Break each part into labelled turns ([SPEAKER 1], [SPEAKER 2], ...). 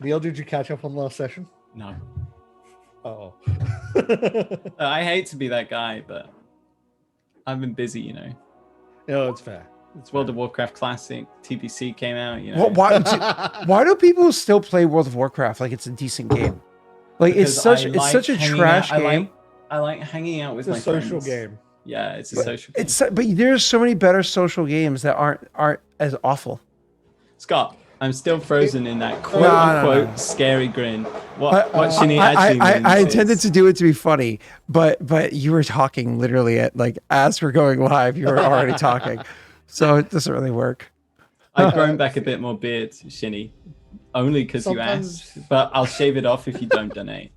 [SPEAKER 1] Neil, did you catch up on last session?
[SPEAKER 2] No.
[SPEAKER 1] Oh.
[SPEAKER 2] I hate to be that guy, but I've been busy, you know.
[SPEAKER 1] No, it's fair.
[SPEAKER 2] World of Warcraft Classic, TBC came out, you know.
[SPEAKER 3] Why do people still play World of Warcraft like it's a decent game? Like
[SPEAKER 2] Because
[SPEAKER 3] it's such a trash game.
[SPEAKER 2] I like hanging out with my
[SPEAKER 1] social
[SPEAKER 2] friends.
[SPEAKER 1] game.
[SPEAKER 2] Yeah, it's a social game.
[SPEAKER 3] But there's so many better social games that aren't as awful.
[SPEAKER 2] Scott, I'm still frozen in that quote-unquote scary grin. What Shinny actually means
[SPEAKER 3] I intended to do it to be funny, but you were talking literally at like as we're going live, you were already talking, so it doesn't really work.
[SPEAKER 2] I've grown back a bit more beard, Shinny, only because you asked. But I'll shave it off if you don't donate.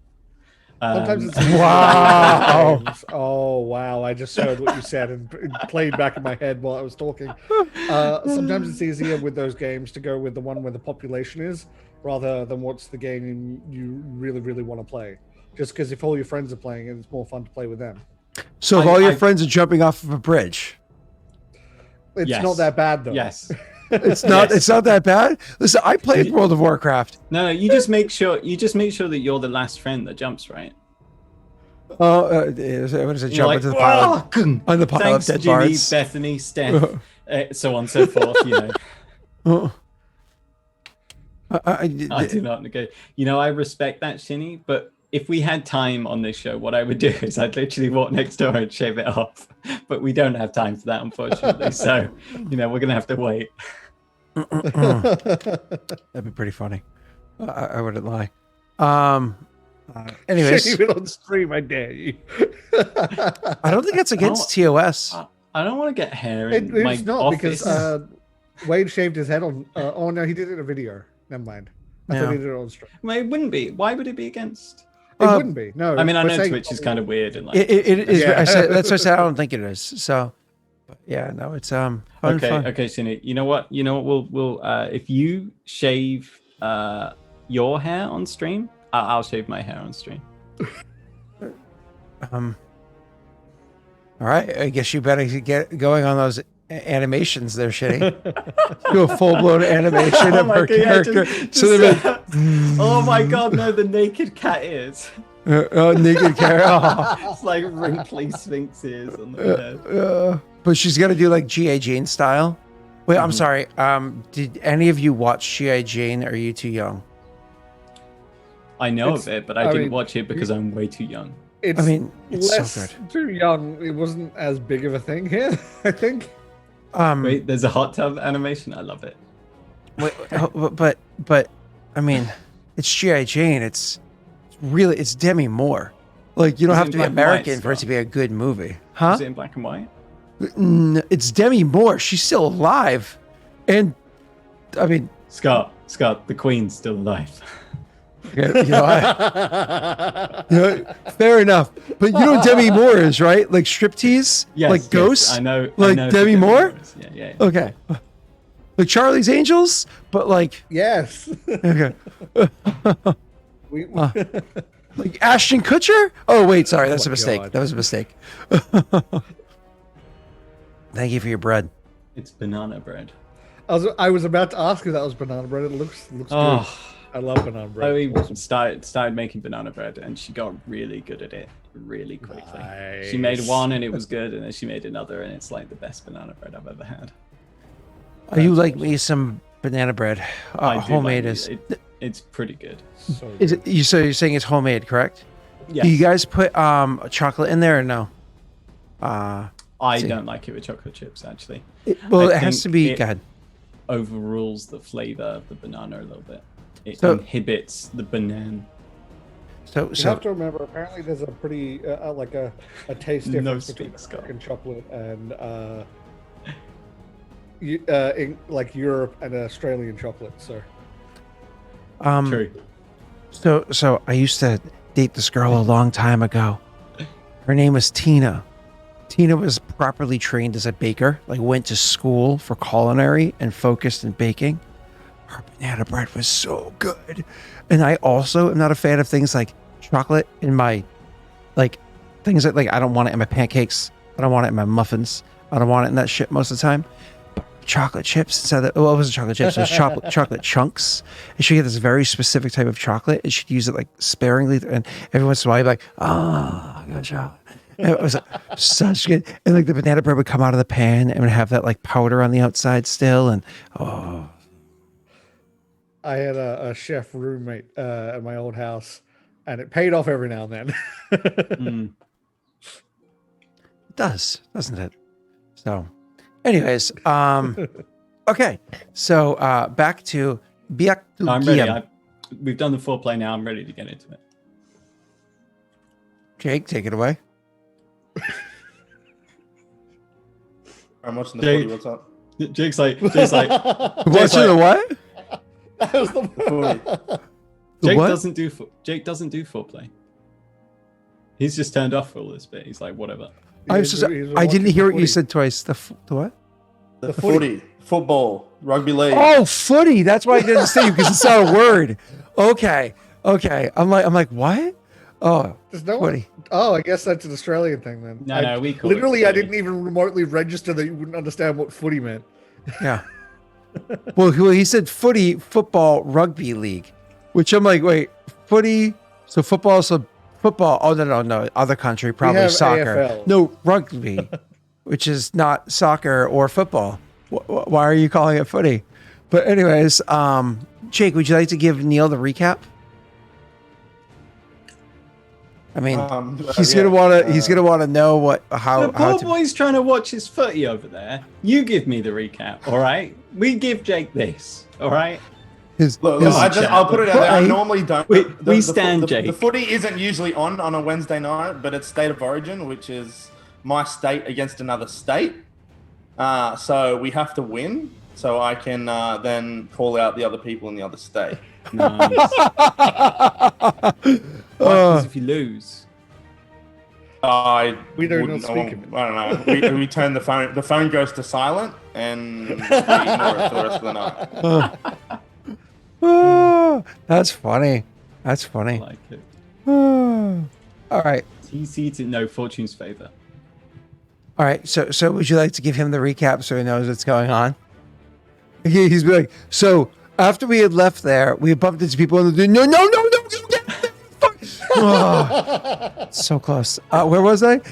[SPEAKER 1] Sometimes it's
[SPEAKER 3] wow.
[SPEAKER 1] Oh wow! I just heard what you said and it played back in my head while I was talking. Sometimes it's easier with those games to go with the one where the population is, rather than what's the game you really, really want to play. Just because if all your friends are playing it, it's more fun to play with them.
[SPEAKER 3] So if all your friends are jumping off of a bridge,
[SPEAKER 1] it's not that bad though.
[SPEAKER 2] Yes.
[SPEAKER 3] It's not. It's not that bad. Listen, I played World of Warcraft.
[SPEAKER 2] No, you just make sure. You just make sure that you're the last friend that jumps, right?
[SPEAKER 3] What is it? Jump into the pile on the pile of dead
[SPEAKER 2] Jimmy,
[SPEAKER 3] bards.
[SPEAKER 2] Bethany, Steph, so on and so forth. You know. I do not negate. You know, I respect that, Shinny. But if we had time on this show, what I would do is I'd literally walk next door and shave it off. But we don't have time for that, unfortunately. So, you know, we're gonna have to wait.
[SPEAKER 3] That'd be pretty funny. I wouldn't lie. Anyways,
[SPEAKER 1] Even on stream, I dare you.
[SPEAKER 3] I don't think that's against TOS.
[SPEAKER 2] I don't want to get hair in my
[SPEAKER 1] It's not
[SPEAKER 2] office.
[SPEAKER 1] because Wade shaved his head on. Oh no, he did it in a video. Never mind. I thought he did it on stream.
[SPEAKER 2] Well, it wouldn't be. Why would it be against?
[SPEAKER 1] It wouldn't be. No.
[SPEAKER 2] I mean, I
[SPEAKER 1] we're
[SPEAKER 2] know
[SPEAKER 1] saying-
[SPEAKER 2] Twitch is kind of weird and like.
[SPEAKER 3] It is.
[SPEAKER 1] Yeah.
[SPEAKER 3] That's what I said. I don't think it is. So, but yeah, no, it's fun.
[SPEAKER 2] Okay, Shinny. You know what? We'll if you shave your hair on stream, I'll shave my hair on stream.
[SPEAKER 3] All right. I guess you better get going on those animations there, Shitty. Do a full-blown animation of her character.
[SPEAKER 2] Oh my god, no, the naked cat ears.
[SPEAKER 3] Naked cat. Oh.
[SPEAKER 2] It's like wrinkly sphinx ears on the head.
[SPEAKER 3] But she's got to do like G.I. Jane style. Wait, I'm sorry. Did any of you watch G.I. Jane, or are you too young?
[SPEAKER 2] I know of it, but I didn't watch it because I'm way too young.
[SPEAKER 1] It's
[SPEAKER 3] it's
[SPEAKER 1] less
[SPEAKER 3] so good.
[SPEAKER 1] too young. It wasn't as big of a thing here, I think.
[SPEAKER 2] Wait, there's a hot tub animation. I love it.
[SPEAKER 3] Wait, but I mean, it's G.I. Jane. It's Demi Moore. Like, you don't have to be American for it to be a good movie, huh?
[SPEAKER 2] Is it in black and white?
[SPEAKER 3] It's Demi Moore. She's still alive, and I mean,
[SPEAKER 2] Scott, the Queen's still alive.
[SPEAKER 3] Fair enough. But you know what Demi Moore is, right? Like striptease, like Ghosts.
[SPEAKER 2] I know.
[SPEAKER 3] Like
[SPEAKER 2] I know
[SPEAKER 3] Demi Moore.
[SPEAKER 2] Yeah.
[SPEAKER 3] Okay. Like Charlie's Angels, but like.
[SPEAKER 1] Yes.
[SPEAKER 3] Okay. Like Ashton Kutcher? Oh wait, sorry, that's a mistake.
[SPEAKER 1] God.
[SPEAKER 3] That was a mistake. Thank you for your bread.
[SPEAKER 2] It's banana bread.
[SPEAKER 1] I was about to ask if that was banana bread. It looks good. I love banana bread.
[SPEAKER 2] Chloe started making banana bread, and she got really good at it really quickly.
[SPEAKER 1] Nice.
[SPEAKER 2] She made one, and it was good, and then she made another, and it's like the best banana bread I've ever had.
[SPEAKER 3] Are you like me some banana bread?
[SPEAKER 2] I do
[SPEAKER 3] Homemade
[SPEAKER 2] like
[SPEAKER 3] is.
[SPEAKER 2] It's pretty good.
[SPEAKER 1] So
[SPEAKER 3] Is it? So you're saying it's homemade, correct?
[SPEAKER 2] Yes.
[SPEAKER 3] Do you guys put chocolate in there or no?
[SPEAKER 2] I don't like it with chocolate chips, actually.
[SPEAKER 3] It
[SPEAKER 2] I
[SPEAKER 3] has to
[SPEAKER 2] think
[SPEAKER 3] be
[SPEAKER 2] it
[SPEAKER 3] good.
[SPEAKER 2] Overrules the flavor of the banana a little bit. It
[SPEAKER 3] So-
[SPEAKER 2] inhibits the banana.
[SPEAKER 3] So
[SPEAKER 1] you have to remember, apparently there's a pretty like a taste
[SPEAKER 2] No
[SPEAKER 1] difference between
[SPEAKER 2] speak, Scott.
[SPEAKER 1] American chocolate and in like Europe and Australian chocolate. So
[SPEAKER 2] True.
[SPEAKER 3] So I used to date this girl a long time ago. Her name was Tina. Tina was properly trained as a baker, like went to school for culinary and focused in baking. Her banana bread was so good. And I also am not a fan of things like chocolate in my, like things that like, I don't want it in my pancakes. I don't want it in my muffins. I don't want it in that shit most of the time. But chocolate chips instead of, well, it wasn't chocolate chips, it was chocolate chunks. And she'd get this very specific type of chocolate, and she'd use it like sparingly. And every once in a while, you'd be like, oh, I got chocolate. And it was like, such good. And like the banana bread would come out of the pan and would have that like powder on the outside still. And oh,
[SPEAKER 1] I had a chef roommate at my old house, and it paid off every now and then.
[SPEAKER 3] it does, doesn't it? So, anyways, okay. So back to Biak.
[SPEAKER 2] I'm ready. We've done the foreplay now. I'm ready to get into it.
[SPEAKER 3] Jake, take it away.
[SPEAKER 4] I'm watching the footy. What's up?
[SPEAKER 2] Jake's like,
[SPEAKER 3] watching the what?
[SPEAKER 1] That was the
[SPEAKER 4] Footy.
[SPEAKER 2] Jake doesn't do foreplay. He's just turned off for all this bit. He's like, whatever.
[SPEAKER 3] I didn't hear what you said twice. The what?
[SPEAKER 4] The footy. Football. Rugby league.
[SPEAKER 3] Oh, footy. That's why I didn't say you, because it's not a word. Okay. I'm like, what? Oh, footy.
[SPEAKER 1] Oh, I guess that's an Australian thing then.
[SPEAKER 2] No, we call it
[SPEAKER 1] literally. I
[SPEAKER 2] footy.
[SPEAKER 1] didn't even remotely register that you wouldn't understand what footy meant.
[SPEAKER 3] Yeah. Well, he said footy, football, rugby league, which I'm like, wait, footy. So football. Oh, no. Other country, probably
[SPEAKER 1] have
[SPEAKER 3] soccer.
[SPEAKER 1] AFL.
[SPEAKER 3] No, rugby, which is not soccer or football. Why are you calling it footy? But anyways, Jake, would you like to give Neil the recap? I mean, he's gonna want to know how.
[SPEAKER 2] The poor boy's trying to watch his footy over there. You give me the recap, all right? We give Jake this, all right?
[SPEAKER 4] I'll put it out there. I normally don't.
[SPEAKER 2] We stand Jake.
[SPEAKER 4] The footy isn't usually on a Wednesday night, but it's State of Origin, which is my state against another state. So we have to win, so I can then call out the other people in the other state.
[SPEAKER 2] Nice. What happens if you lose?
[SPEAKER 1] We don't speak of it.
[SPEAKER 4] I don't know. We turn the phone. The phone goes to silent, and we ignore it for the rest of the night.
[SPEAKER 3] That's funny.
[SPEAKER 2] I like it.
[SPEAKER 3] All right.
[SPEAKER 2] It's easy to know fortune's favor.
[SPEAKER 3] All right. So would you like to give him the recap so he knows what's going on? He's be like, so after we had left there, we bumped into people and they're no. Oh, so close. Where was I?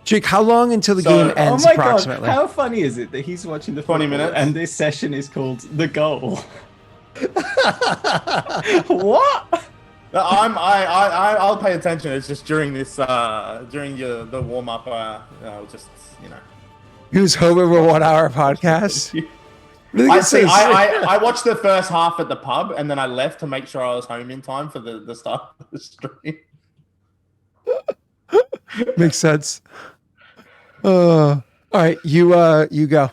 [SPEAKER 3] Jake, how long until the game ends approximately?
[SPEAKER 2] God, how funny is it that he's watching the
[SPEAKER 4] 20
[SPEAKER 2] football
[SPEAKER 4] minutes
[SPEAKER 2] and this session is called The Goal? What?
[SPEAKER 4] I'll pay attention. It's just during this during the warm up. Just
[SPEAKER 3] He was hoping for a 1 hour podcast.
[SPEAKER 4] I watched the first half at the pub and then I left to make sure I was home in time for the start of the stream.
[SPEAKER 3] Makes sense. All right, you go.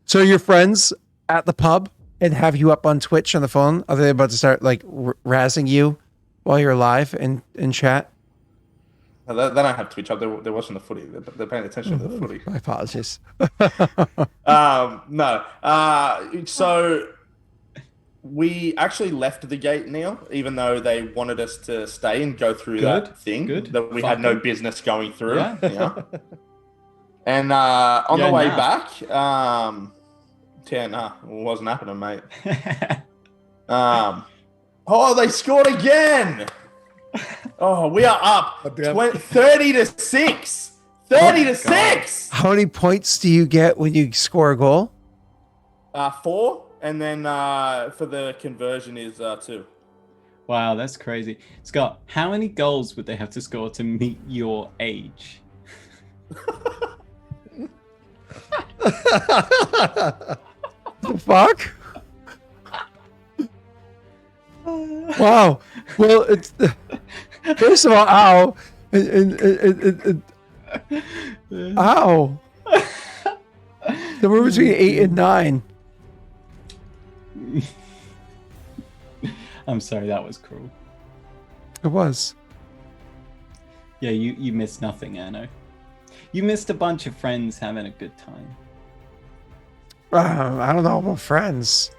[SPEAKER 3] So your friends at the pub and have you up on Twitch on the phone? Are they about to start like razzing you while you're live in chat?
[SPEAKER 4] They don't have Twitch up. They're watching the footy. They're paying attention to the footy.
[SPEAKER 3] My apologies.
[SPEAKER 4] No. So we actually left the gate, Neil, even though they wanted us to stay and go through that thing that we had no business going through. Yeah. And on the way back, it wasn't happening, mate. They scored again. Oh, we are up 30-6. 30-6.
[SPEAKER 3] How many points do you get when you score a goal?
[SPEAKER 4] 4, and then for the conversion is 2.
[SPEAKER 2] Wow, that's crazy. Scott, how many goals would they have to score to meet your age?
[SPEAKER 3] The fuck? Wow. Well, it's first of all, ow, ow. Somewhere between 8 and 9.
[SPEAKER 2] I'm sorry, that was cruel.
[SPEAKER 3] It was.
[SPEAKER 2] Yeah, you missed nothing, Anno. You missed a bunch of friends having a good time.
[SPEAKER 3] I don't know about friends.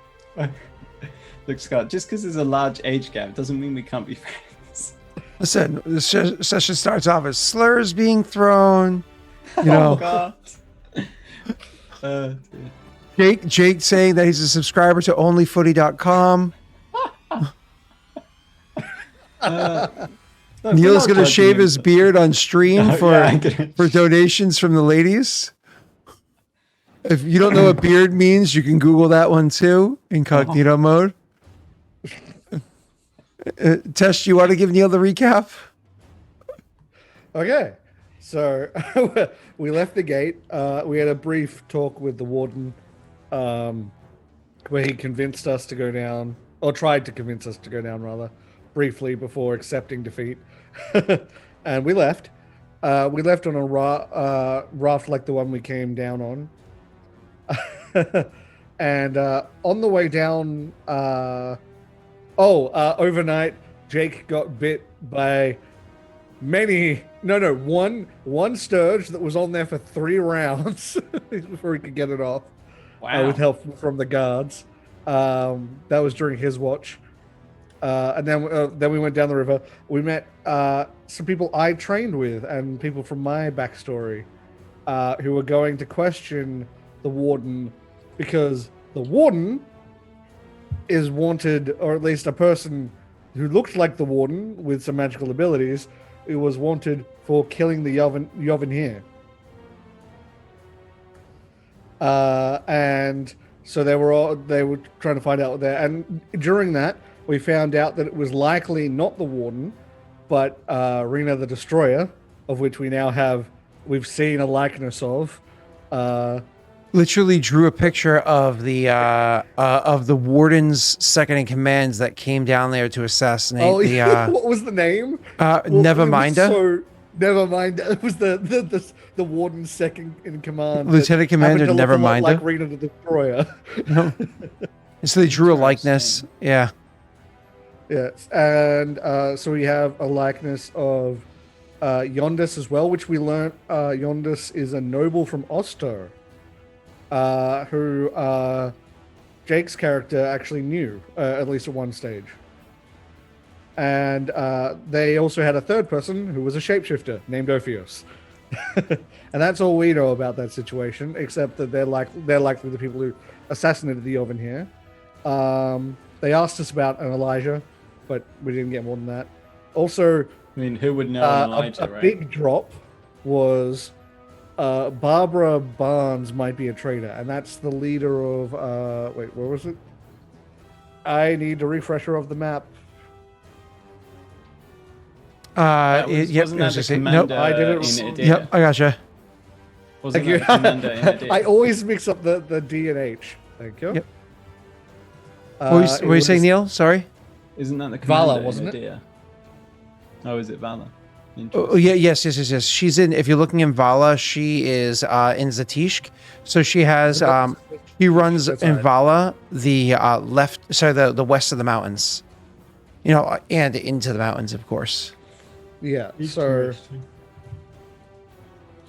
[SPEAKER 2] Look, Scott, just because there's a large age gap doesn't mean we can't be friends.
[SPEAKER 3] Listen, this session starts off as slurs being thrown. You know,
[SPEAKER 2] God.
[SPEAKER 3] Jake saying that he's a subscriber to onlyfooty.com. Neil's going to shave his beard on stream for donations from the ladies. If you don't know what beard means, you can Google that one too, incognito mode. Tesh, you want to give Neil the recap?
[SPEAKER 1] Okay, so we left the gate. We had a brief talk with the warden, where he convinced us to go down, or tried to convince us to go down, rather, briefly before accepting defeat. And we left. We left on a raft like the one we came down on. And on the way down, overnight, Jake got bit by one sturge that was on there for 3 rounds before he could get it off.
[SPEAKER 2] Wow.
[SPEAKER 1] With help from the guards. That was during his watch. And then we went down the river. We met some people I trained with and people from my backstory who were going to question the warden, because the warden is wanted, or at least a person who looked like the warden with some magical abilities, who was wanted for killing the Yoven here. And so they were trying to find out there. And during that, we found out that it was likely not the warden, but Rena the Destroyer, of which we've seen a likeness of.
[SPEAKER 3] Literally drew a picture of the warden's second in commands that came down there to assassinate
[SPEAKER 1] what was the name?
[SPEAKER 3] Neverminder.
[SPEAKER 1] Neverminder. It was the warden's second in command.
[SPEAKER 3] Lieutenant Commander Neverminder.
[SPEAKER 1] Like Rena the Destroyer.
[SPEAKER 3] No. So they drew a likeness. Yeah.
[SPEAKER 1] Yes, and so we have a likeness of Yondis as well, which we learnt Yondis is a noble from Oster, who Jake's character actually knew, at least at one stage. And they also had a third person who was a shapeshifter named Ophios. And that's all we know about that situation, except that they're likely the people who assassinated the Yoven here. They asked us about an Elijah, but we didn't get more than that. Also,
[SPEAKER 2] I mean, who would know Elijah,
[SPEAKER 1] right? Big drop was Barbara Barnes might be a traitor, and that's the leader of wait, where was it? I need a refresher of the map.
[SPEAKER 3] Nope, I did it. Yep, I gotcha.
[SPEAKER 2] Wasn't that the commander in Adir?
[SPEAKER 1] I always mix up the D and H. Thank you.
[SPEAKER 3] Yep. What were you saying, Neil? Sorry.
[SPEAKER 2] Isn't that the commander
[SPEAKER 1] Vala, wasn't
[SPEAKER 2] it? Oh, is it Vala?
[SPEAKER 3] Oh, yeah, yes. She's in. If you're looking in Vala, she is in Zatishk. So she has. He runs in Vala the the west of the mountains. You know, and into the mountains, of course.
[SPEAKER 1] Yeah. So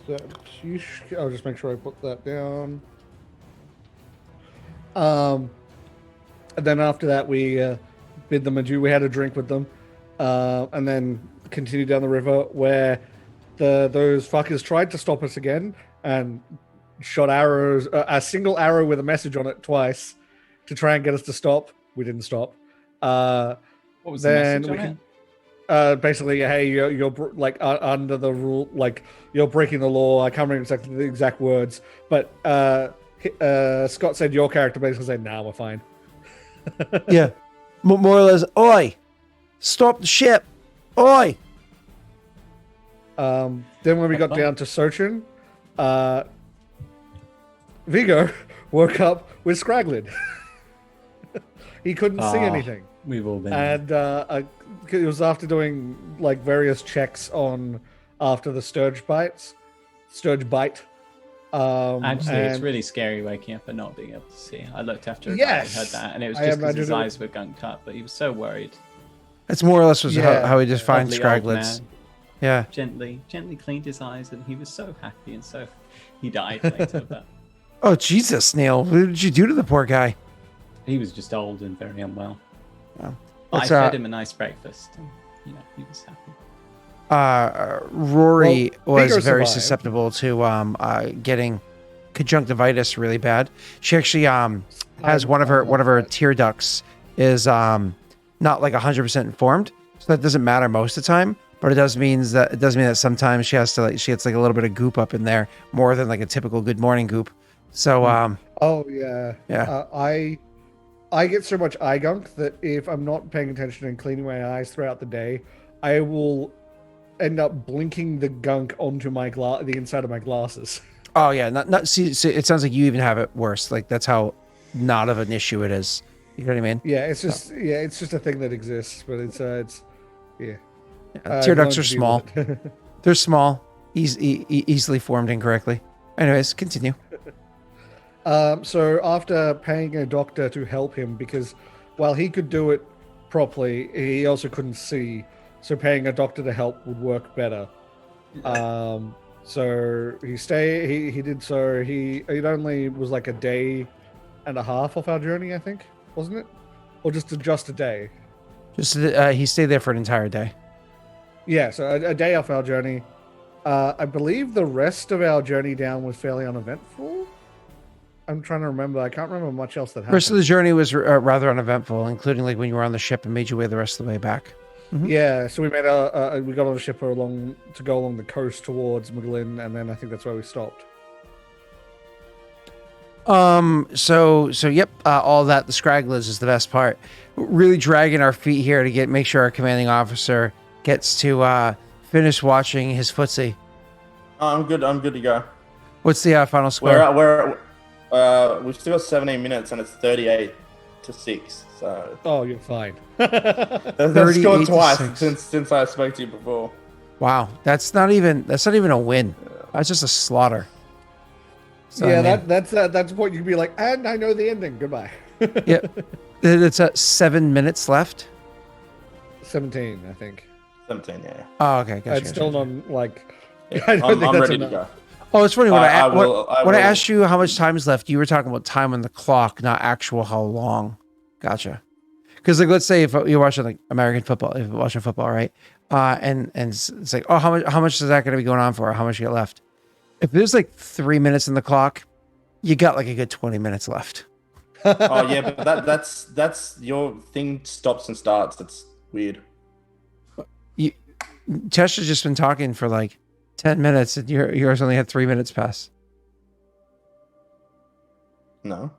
[SPEAKER 1] I'll just make sure I put that down. And then after that, we bid them adieu. We had a drink with them, and then continued down the river where those fuckers tried to stop us again and shot arrows, a single arrow with a message on it twice to try and get us to stop. We didn't stop.
[SPEAKER 2] What was the message on it?
[SPEAKER 1] Basically, hey, you're like under the rule, like you're breaking the law. I can't remember exactly the exact words, but Scott said your character basically said, "Nah, we're fine."
[SPEAKER 3] Yeah, more or less. Oi, stop the ship! Oi.
[SPEAKER 1] Then when we got down to Sochin, Viggo woke up with Scraglid. He couldn't see anything.
[SPEAKER 2] We've all been.
[SPEAKER 1] And it was after doing like various checks after the Sturge bite.
[SPEAKER 2] Actually, it's really scary waking up and not being able to see. I looked after a guy and heard that, and it was just because his eyes were gunked up, but he was so worried.
[SPEAKER 3] That's more or less how he defined Scraglids. Yeah.
[SPEAKER 2] Gently cleaned his eyes, and he was so happy, and so he died later. But
[SPEAKER 3] oh Jesus, Neil! What did you do to the poor guy?
[SPEAKER 2] He was just old and very unwell.
[SPEAKER 3] Well,
[SPEAKER 2] I fed him a nice breakfast, and he was happy.
[SPEAKER 3] Rory was
[SPEAKER 1] Viggo
[SPEAKER 3] very
[SPEAKER 1] survived.
[SPEAKER 3] susceptible to getting conjunctivitis really bad. She actually has one of her tear ducts is not like 100% formed, so that doesn't matter most of the time. But it does mean that sometimes she gets like a little bit of goop up in there, more than like a typical good morning goop. So
[SPEAKER 1] oh yeah. I get so much eye gunk that if I'm not paying attention and cleaning my eyes throughout the day, I will end up blinking the gunk onto the inside of my glasses.
[SPEAKER 3] Oh yeah, see, it sounds like you even have it worse. Like that's how not of an issue it is. You know what I mean?
[SPEAKER 1] Yeah, it's just a thing that exists, but it's yeah.
[SPEAKER 3] Tear ducts are small. They're small, easily formed incorrectly. Anyways, continue.
[SPEAKER 1] So after paying a doctor to help him, because while he could do it properly, he also couldn't see. So paying a doctor to help would work better. So he did so. It only was like a day and a half off our journey, I think, wasn't it? Or just a day?
[SPEAKER 3] Just he stayed there for an entire day.
[SPEAKER 1] Yeah, so a day off our journey. I believe the rest of our journey down was fairly uneventful. I'm trying to remember. I can't remember much else that happened.
[SPEAKER 3] The rest of the journey was rather uneventful, including like when you were on the ship and made your way the rest of the way back. Mm-hmm.
[SPEAKER 1] Yeah, so we we got on a ship to go along the coast towards Mglin, and then I think that's where we stopped.
[SPEAKER 3] So yep, all that, the scragglers is the best part. Really dragging our feet here to make sure our commanding officer gets to finish watching his footsie.
[SPEAKER 4] I'm good to go.
[SPEAKER 3] What's the final score?
[SPEAKER 4] We've still got 17 minutes and it's 38-6. So
[SPEAKER 1] you're fine.
[SPEAKER 4] That's scored twice since I spoke to you before.
[SPEAKER 3] Wow, that's not even a win. That's just a slaughter. So,
[SPEAKER 1] yeah, that's the point you can be like, and I know the ending. Goodbye.
[SPEAKER 3] Yep. It's 7 minutes left.
[SPEAKER 1] 17, I think.
[SPEAKER 4] 17, yeah.
[SPEAKER 3] Oh, okay. Gotcha,
[SPEAKER 1] it's still not like.
[SPEAKER 4] Yeah,
[SPEAKER 1] I don't think
[SPEAKER 4] I'm
[SPEAKER 1] that's
[SPEAKER 4] ready
[SPEAKER 1] enough.
[SPEAKER 4] to go.
[SPEAKER 3] Oh, it's funny when
[SPEAKER 4] I
[SPEAKER 3] asked you how much time is left, you were talking about time on the clock, not actual how long. Gotcha. Because like, let's say if you're watching like American football, if you're watching football, right? And it's like, oh, how much is that going to be going on for? How much you got left? If there's like 3 minutes in the clock, you got like a good 20 minutes left.
[SPEAKER 4] Oh yeah, but that's your thing stops and starts. That's weird.
[SPEAKER 3] Tesh has just been talking for like 10 minutes and yours only had 3 minutes pass.
[SPEAKER 4] No.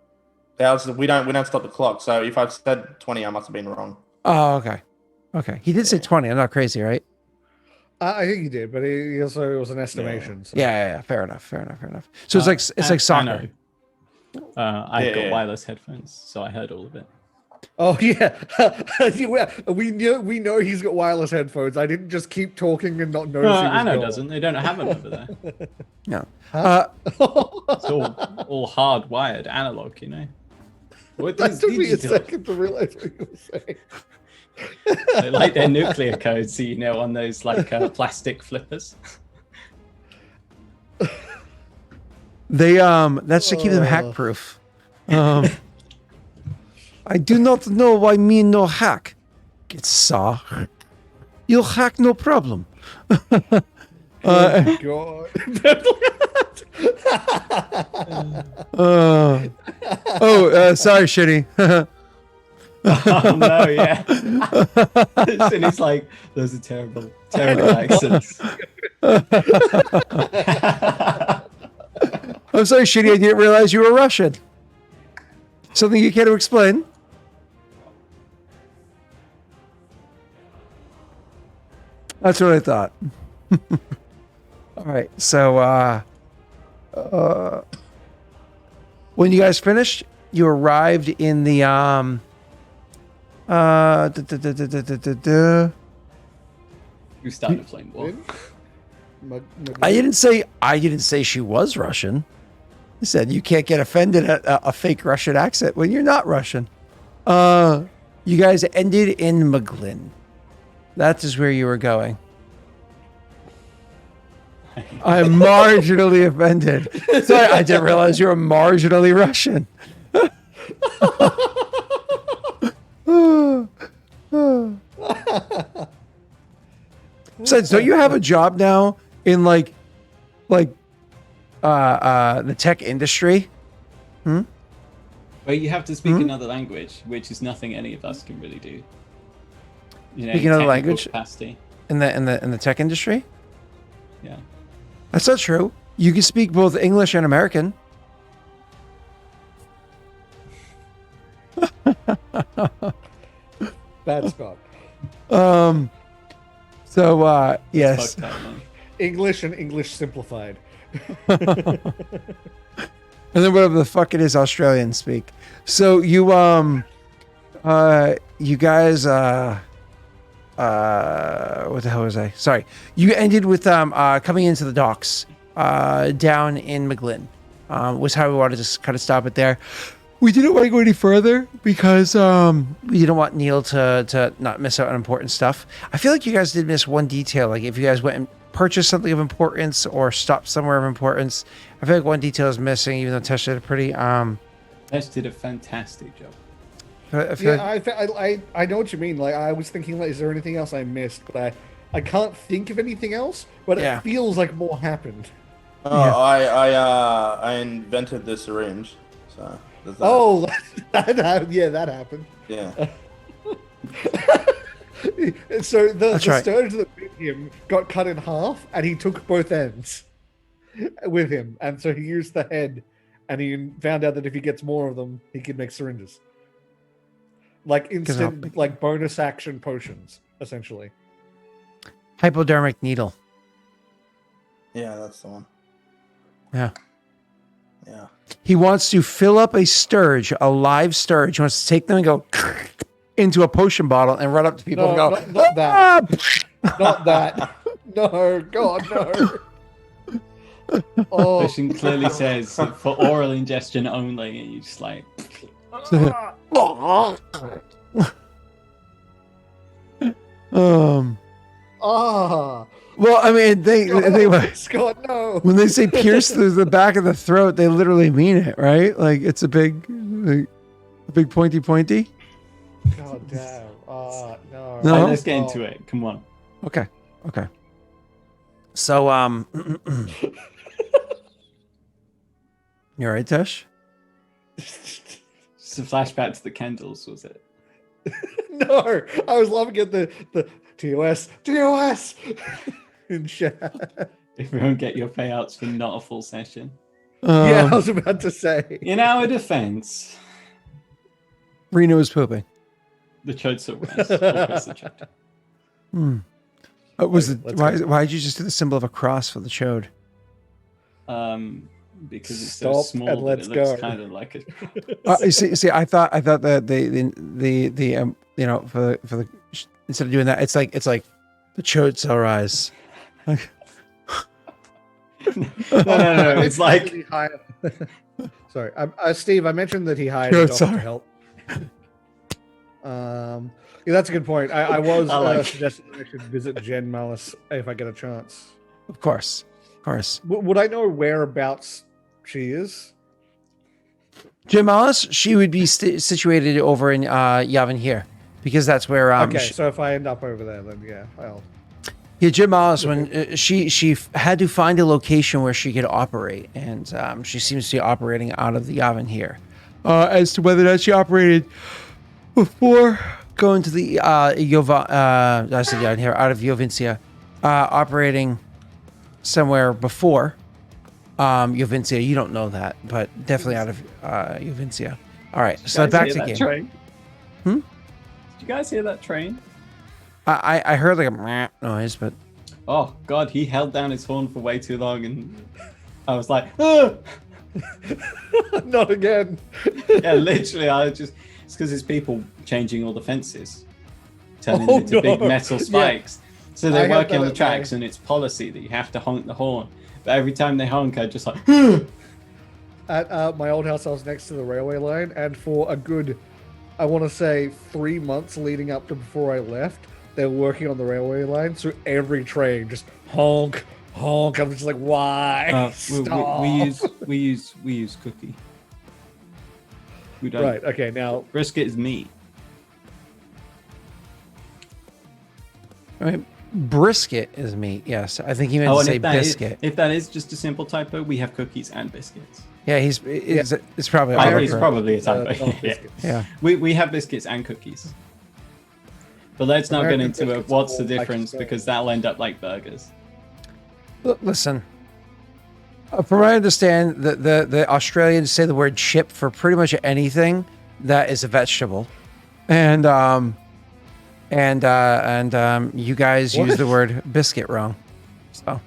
[SPEAKER 4] We don't stop the clock. So if I've said 20, I must have been wrong.
[SPEAKER 3] Oh, okay. Okay. He did say 20. I'm not crazy, right?
[SPEAKER 1] I think he did, but he also it was an estimation.
[SPEAKER 3] Yeah.
[SPEAKER 1] So.
[SPEAKER 3] Yeah. Fair enough. So it's like soccer.
[SPEAKER 2] I've got wireless headphones, so I heard all of it.
[SPEAKER 1] Oh yeah, we know he's got wireless headphones. I didn't just keep talking and not notice.
[SPEAKER 2] Anno doesn't. They don't have them over there.
[SPEAKER 3] No.
[SPEAKER 2] It's all hardwired analog, you know. What
[SPEAKER 1] that took me a second to realize what you were saying.
[SPEAKER 2] They like their nuclear codes, so you know, on those like plastic flippers.
[SPEAKER 3] They that's to keep them hack proof. I do not know why me no hack. Get saw. You'll hack no problem.
[SPEAKER 1] Oh God.
[SPEAKER 3] Sorry, Shitty.
[SPEAKER 2] Oh no, yeah. And it's like, those are terrible accents.
[SPEAKER 3] I'm sorry, Shitty, I didn't realize you were Russian. Something you care to explain? That's what I thought. All right, so when you guys finished, you arrived in the
[SPEAKER 2] Who started a flame war?
[SPEAKER 3] I didn't say she was Russian. I said you can't get offended at a fake Russian accent when you're not Russian. You guys ended in Mglin. That is where you were going. I'm marginally offended. Sorry, I didn't realize you were marginally Russian. Besides, don't you have a job now in like the tech industry?
[SPEAKER 2] Well, you have to speak another language, which is nothing any of us can really do. You know,
[SPEAKER 3] Speaking another language
[SPEAKER 2] capacity.
[SPEAKER 3] in the tech industry?
[SPEAKER 2] Yeah.
[SPEAKER 3] That's not true. You can speak both English and American.
[SPEAKER 1] Bad Scott.
[SPEAKER 3] So yes.
[SPEAKER 1] English and English simplified.
[SPEAKER 3] And then whatever the fuck it is Australians speak. So you you guys what the hell was I? Sorry. You ended with coming into the docks down in McGlynn. Was how we wanted to just kind of stop it there. We didn't want to go any further because we didn't want Neil to not miss out on important stuff. I feel like you guys did miss one detail. Like if you guys went and purchased something of importance or stopped somewhere of importance, I feel like one detail is missing, even though Tesh did a pretty
[SPEAKER 2] Tesh did a fantastic job.
[SPEAKER 1] I know what you mean. Like I was thinking, like, is there anything else I missed? But I can't think of anything else. But it feels like more happened.
[SPEAKER 4] I invented the syringe. So
[SPEAKER 1] that happened.
[SPEAKER 4] Yeah.
[SPEAKER 1] So the sturge that bit him got cut in half, and he took both ends with him, and so he used the head, and he found out that if he gets more of them, he can make syringes, like instant, like bonus action potions, essentially.
[SPEAKER 3] Hypodermic needle.
[SPEAKER 4] Yeah, that's the one.
[SPEAKER 3] Yeah.
[SPEAKER 4] Yeah.
[SPEAKER 3] He wants to fill up a sturge, a live sturge. He wants to take them and go into a potion bottle and run up to people and go,
[SPEAKER 1] not that. Not that. No, God, no.
[SPEAKER 2] Potion clearly says for oral ingestion only, and you just like.
[SPEAKER 3] Well, I mean, they
[SPEAKER 1] Scott, no.
[SPEAKER 3] When they say pierce through the back of the throat, they literally mean it, right? Like it's a big pointy.
[SPEAKER 1] God damn. No.
[SPEAKER 3] No?
[SPEAKER 2] Let's get into it. Come on.
[SPEAKER 3] Okay. So, you all right, Tesh?
[SPEAKER 2] Just a flashback to the candles, was it?
[SPEAKER 1] No, I was laughing at the TOS in chat.
[SPEAKER 2] Everyone get your payouts for not a full session.
[SPEAKER 1] Yeah, I was about to say.
[SPEAKER 2] In our defense,
[SPEAKER 3] Reno is pooping.
[SPEAKER 2] The chode's a rest. The chode.
[SPEAKER 3] Why did you just do the symbol of a cross for the chode?
[SPEAKER 2] Because it's so small and it looks kind of like a.
[SPEAKER 3] See, I thought that the for the instead of doing that, it's like the chode shall rise.
[SPEAKER 2] No. It's like.
[SPEAKER 1] Sorry, Steve. I mentioned that he hired a doctor to help. Yeah, that's a good point. I was suggesting that I should visit Jen Malice if I get a chance.
[SPEAKER 3] Of course.
[SPEAKER 1] Would I know whereabouts she is?
[SPEAKER 3] Jen Malice, she would be situated over in Yavin here, because that's where.
[SPEAKER 1] Okay, so if I end up over there, then yeah, I'll.
[SPEAKER 3] Yeah, Jen Malice, when she had to find a location where she could operate, and she seems to be operating out of the Yavin here. As to whether or not she operated before going to the out of Jovincia, operating somewhere before Jovincia, you don't know that, but definitely out of Jovincia. All right, so back to game.
[SPEAKER 2] Train? Did you guys hear that train?
[SPEAKER 3] I heard like a meh noise, but
[SPEAKER 2] oh god, he held down his horn for way too long, and I was like, ah!
[SPEAKER 1] Not again.
[SPEAKER 2] Yeah, literally, it's because it's people changing all the fences, turning them into big metal spikes. Yeah. So they're working on the tracks, and it's policy that you have to honk the horn. But every time they honk, I just like.
[SPEAKER 1] At my old house, I was next to the railway line, and for a good, I want to say 3 months leading up to before I left, they were working on the railway line. So every train just honk. I'm just like, why? Stop.
[SPEAKER 2] We use cookie. We don't.
[SPEAKER 1] Right. Okay. Now
[SPEAKER 2] brisket is meat.
[SPEAKER 3] I mean, Brisket is meat. Yes, I think he meant to say biscuit.
[SPEAKER 2] If that is just a simple typo, we have cookies and biscuits.
[SPEAKER 3] Yeah, it's probably
[SPEAKER 2] it's probably a typo.
[SPEAKER 3] Yeah.
[SPEAKER 2] We have biscuits and cookies. But let's not get into what's the difference, because that'll end up like burgers.
[SPEAKER 3] Listen, from what I understand, the Australians say the word chip for pretty much anything that is a vegetable, and you guys use the word biscuit wrong. So,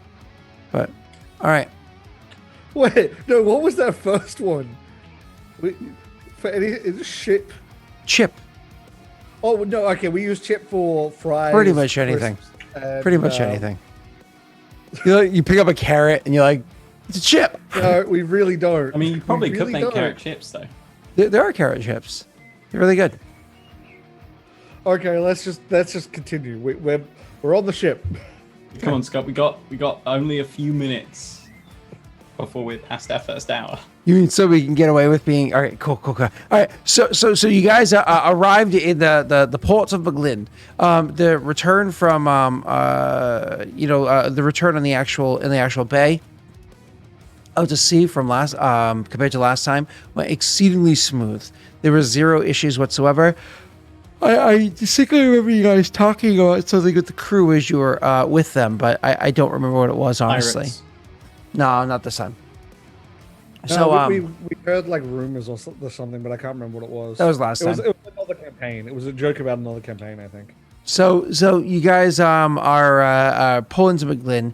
[SPEAKER 3] but all right.
[SPEAKER 1] Wait, no. What was that first one? For any ship?
[SPEAKER 3] Chip.
[SPEAKER 1] Oh no. Okay, we use chip for fries.
[SPEAKER 3] Pretty much anything. Pretty much anything. You pick up a carrot and you're like, it's a chip.
[SPEAKER 1] No, we really don't.
[SPEAKER 2] I mean, you probably could make carrot chips though.
[SPEAKER 3] There are carrot chips. They're really good.
[SPEAKER 1] Okay, let's just continue. We're on the ship.
[SPEAKER 2] Come on, Scott. We got only a few minutes before we're past our first hour.
[SPEAKER 3] You mean so we can get away with being all right? Cool. All right. So you guys arrived in the ports of Berlin. The return from the return in the actual bay out to sea from last compared to last time went exceedingly smooth. There was zero issues whatsoever. I distinctly remember you guys talking about something with the crew as you were with them, but I don't remember what it was, honestly.
[SPEAKER 2] Pirates.
[SPEAKER 3] No, not this time.
[SPEAKER 1] No,
[SPEAKER 3] So
[SPEAKER 1] we heard like rumors or something, but I can't remember what it was.
[SPEAKER 3] That was last time.
[SPEAKER 1] It was another campaign. It was a joke about another campaign, I think.
[SPEAKER 3] So you guys are pull into McGlynn,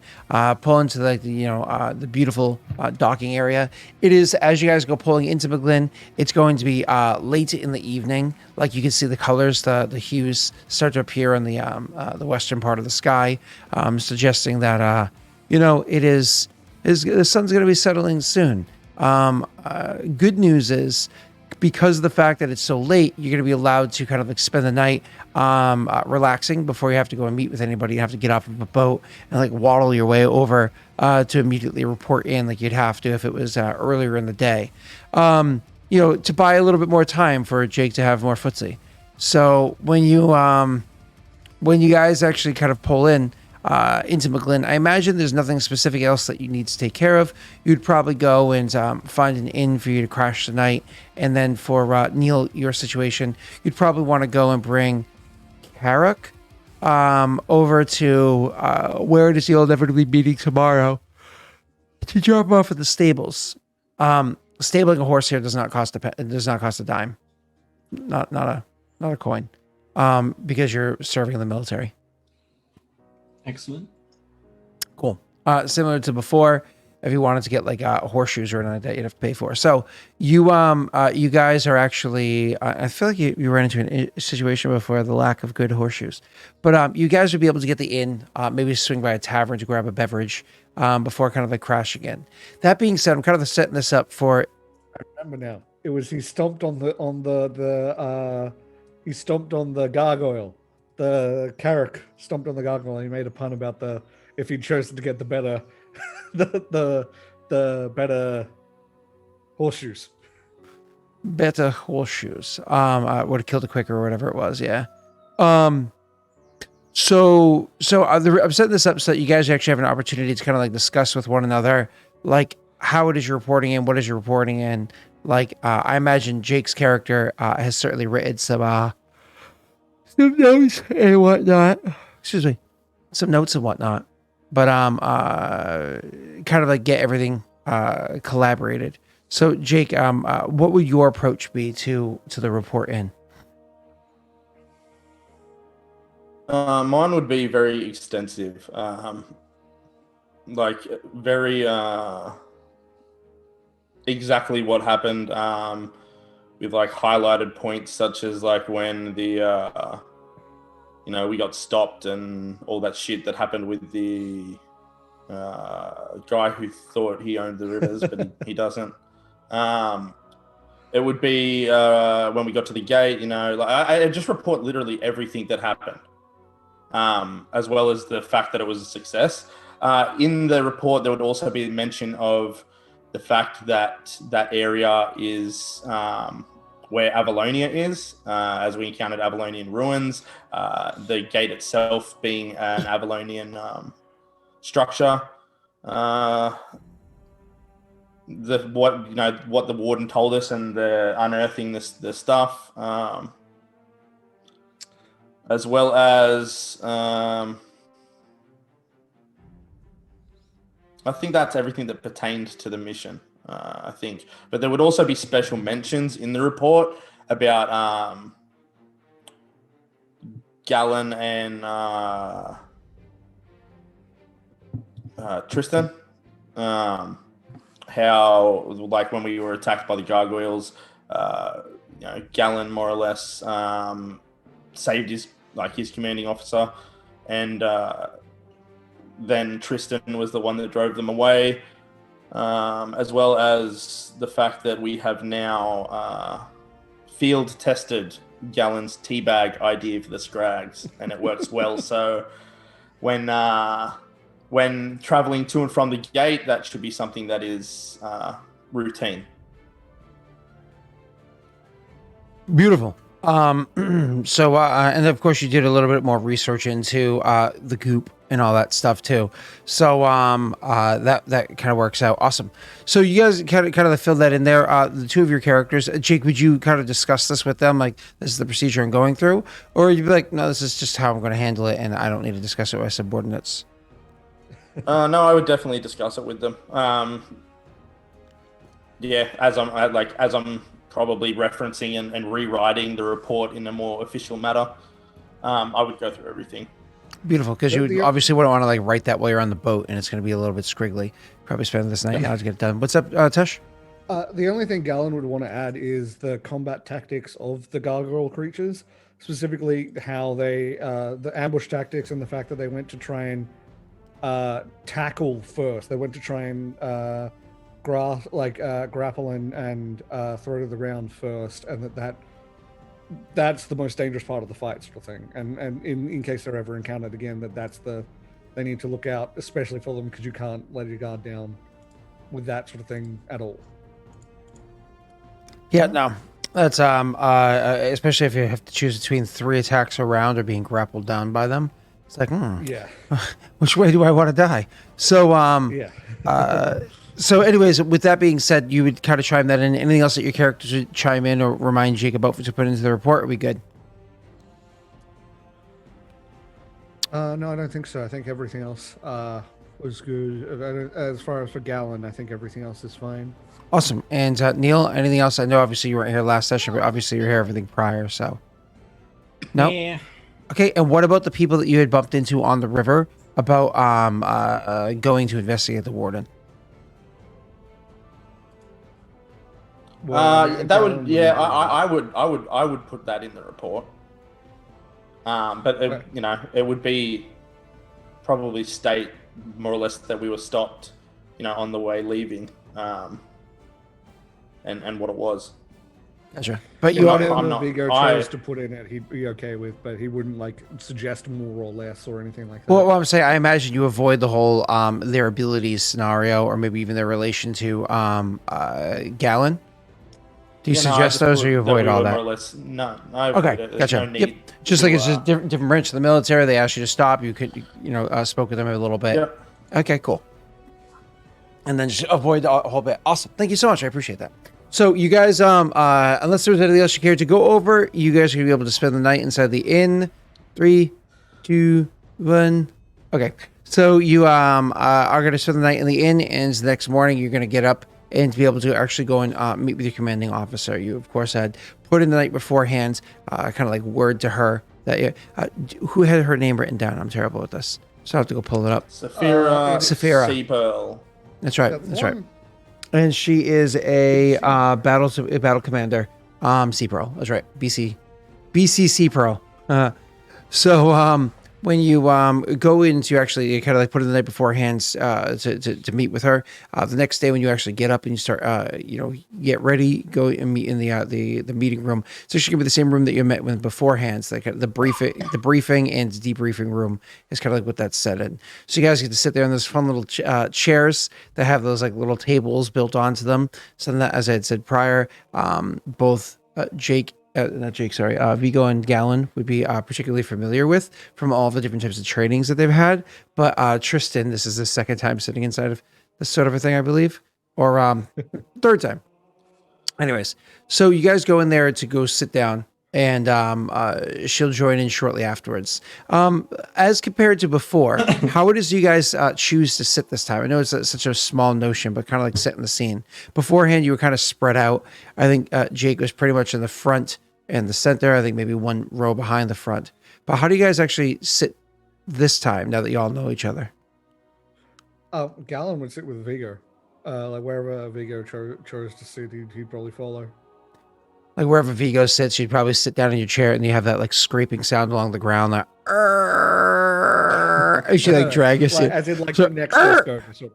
[SPEAKER 3] pull into the beautiful docking area. It is, as you guys go pulling into McGlynn, it's going to be late in the evening. Like you can see the colors, the hues start to appear on the western part of the sky, suggesting that it is the sun's going to be settling soon. Good news is, because of the fact that it's so late, you're going to be allowed to kind of spend the night relaxing before you have to go and meet with anybody. You have to get off of a boat and like waddle your way over to immediately report in, like you'd have to if it was earlier in the day. To buy a little bit more time for Jake to have more footsie. So when you guys actually kind of pull in into McGlynn, I imagine there's nothing specific else that you need to take care of. You'd probably go and find an inn for you to crash the night. And then for Neil, your situation, you'd probably want to go and bring Carrick over to where it is you'll inevitably be meeting tomorrow to drop off at the stables. Stabling a horse here does not cost a dime, not a coin, because you're serving in the military.
[SPEAKER 2] Excellent.
[SPEAKER 3] Cool. Similar to before, if you wanted to get like horseshoes or anything like that, you'd have to pay for. So you guys are actually, I feel like you ran into a situation before, the lack of good horseshoes, but you guys would be able to get the inn, maybe swing by a tavern to grab a beverage before kind of like crashing in. That being said, I'm kind of setting this up for.
[SPEAKER 1] I remember now. It was he stomped on the gargoyle. The Carrick stomped on the gargoyle and he made a pun about if he'd chosen to get the better the better horseshoes.
[SPEAKER 3] Better horseshoes. Would have killed it quicker or whatever it was, yeah. So I'm setting this up so that you guys actually have an opportunity to kind of like discuss with one another, like how it is you're reporting in, what is you're reporting in. Like I imagine Jake's character has certainly written some notes and whatnot. Excuse me, some notes and whatnot. But kind of like get everything collaborated. So Jake, what would your approach be to the report in?
[SPEAKER 4] Mine would be very extensive, like very exactly what happened, with like highlighted points such as like when the we got stopped and all that shit that happened with the guy who thought he owned the rivers, but he doesn't. It would be when we got to the gate, I just report literally everything that happened, as well as the fact that it was a success. In the report, there would also be mention of the fact that that area is where Avalonia is, as we encountered Avalonian ruins, the gate itself being an Avalonian structure. What the warden told us, and the unearthing the stuff, as well as I think that's everything that pertained to the mission. I think, but there would also be special mentions in the report about Galen and Tristan. How, like, when we were attacked by the gargoyles, Galen more or less saved his commanding officer, and then Tristan was the one that drove them away, as well as the fact that we have now field tested Galen's teabag idea for the Scrags, and it works well. So when traveling to and from the gate, that should be something that is routine.
[SPEAKER 3] Beautiful. So, and of course you did a little bit more research into the goop and all that stuff too. So that kind of works out. Awesome. So you guys kind of filled that in there. The two of your characters, Jake, would you kind of discuss this with them? Like, this is the procedure I'm going through? Or you'd be like, no, this is just how I'm going to handle it, and I don't need to discuss it with my subordinates?
[SPEAKER 4] No, I would definitely discuss it with them. As I'm probably referencing and rewriting the report in a more official manner, I would go through everything.
[SPEAKER 3] Beautiful, because you obviously wouldn't want to write that while you're on the boat, and it's going to be a little bit scriggly. Probably spend this night now to get it done. What's up, Tush?
[SPEAKER 1] The only thing Galen would want to add is the combat tactics of the gargoyle creatures, specifically how they, the ambush tactics, and the fact that they went to try and tackle first. They went to try and grapple and throw to the ground first, and that's the most dangerous part of the fight, sort of thing. And in case they're ever encountered again, they need to look out, especially for them, because you can't let your guard down with that sort of thing at all.
[SPEAKER 3] Yeah, no, that's especially if you have to choose between 3 attacks a round or being grappled down by them. It's like,
[SPEAKER 1] yeah,
[SPEAKER 3] which way do I want to die? So, so anyways, with that being said, you would kind of chime that in. Anything else that your characters would chime in or remind Jake about to put into the report? Are we good?
[SPEAKER 1] No, I don't think so. I think everything else was good. As far as for Galen, I think everything else is fine.
[SPEAKER 3] Awesome. And Neil, anything else? I know obviously you weren't here last session, but obviously you're here everything prior, so. No?
[SPEAKER 2] Yeah.
[SPEAKER 3] Okay, and what about the people that you had bumped into on the river about going to investigate the warden?
[SPEAKER 4] I would put that in the report. But it would be probably state more or less that we were stopped, on the way leaving, and what it was.
[SPEAKER 3] Gotcha. But you
[SPEAKER 1] whatever Viggo chose to put in it, he'd be okay with, but he wouldn't suggest more or less or anything like that.
[SPEAKER 3] Well, what I'm saying, I imagine you avoid the whole their abilities scenario, or maybe even their relation to Galen. Do you suggest those, or you avoid all that?
[SPEAKER 4] More or less, no.
[SPEAKER 3] Okay, gotcha.
[SPEAKER 4] No
[SPEAKER 3] yep. Just like it's just different branch of the military. They asked you to stop. You could, spoke with them a little bit.
[SPEAKER 4] Yep.
[SPEAKER 3] Okay, cool. And then just avoid the whole bit. Awesome. Thank you so much. I appreciate that. So you guys, unless there's anything else you care to go over, you guys are gonna be able to spend the night inside the inn. 3, 2, 1. Okay. So you are gonna spend the night in the inn, and the next morning you're gonna get up and to be able to actually go and meet with your commanding officer. You, of course, had put in the night beforehand, kind of like word to her that who had her name written down? I'm terrible with this, so I have to go pull it up.
[SPEAKER 4] Saphira.
[SPEAKER 3] Seapearl. That's right. That's right. And she is a battle commander. Seapearl. That's right. BC Seapearl. So when you go into actually kind of like put in the night beforehand to meet with her, the next day when you actually get up and you start get ready, go and meet in the meeting room. It's actually gonna be the same room that you met with beforehand. It's like the briefing and debriefing room is kind of like what that's set in. So you guys get to sit there in those fun little chairs that have those like little tables built onto them. So that, as I had said prior, both Jake, not Jake, sorry, Viggo and Gallon would be particularly familiar with from all the different types of trainings that they've had. But Tristan, this is the second time sitting inside of this sort of a thing, I believe, or third time. Anyways, so you guys go in there to go sit down, and she'll join in shortly afterwards. As compared to before, how it is you guys choose to sit this time? I know it's such a small notion, but kind of like setting the scene. Beforehand, you were kind of spread out. I think Jake was pretty much in the front and the center. I think maybe one row behind the front. But how do you guys actually sit this time, now that you all know each other?
[SPEAKER 1] Gallon would sit with Viggo. Like wherever Viggo chose to sit, he'd probably follow.
[SPEAKER 3] Like wherever Viggo sits, you'd probably sit down in your chair and you have that like scraping sound along the ground. Like, as she like drag your seat.
[SPEAKER 1] As in like the next desk over. So.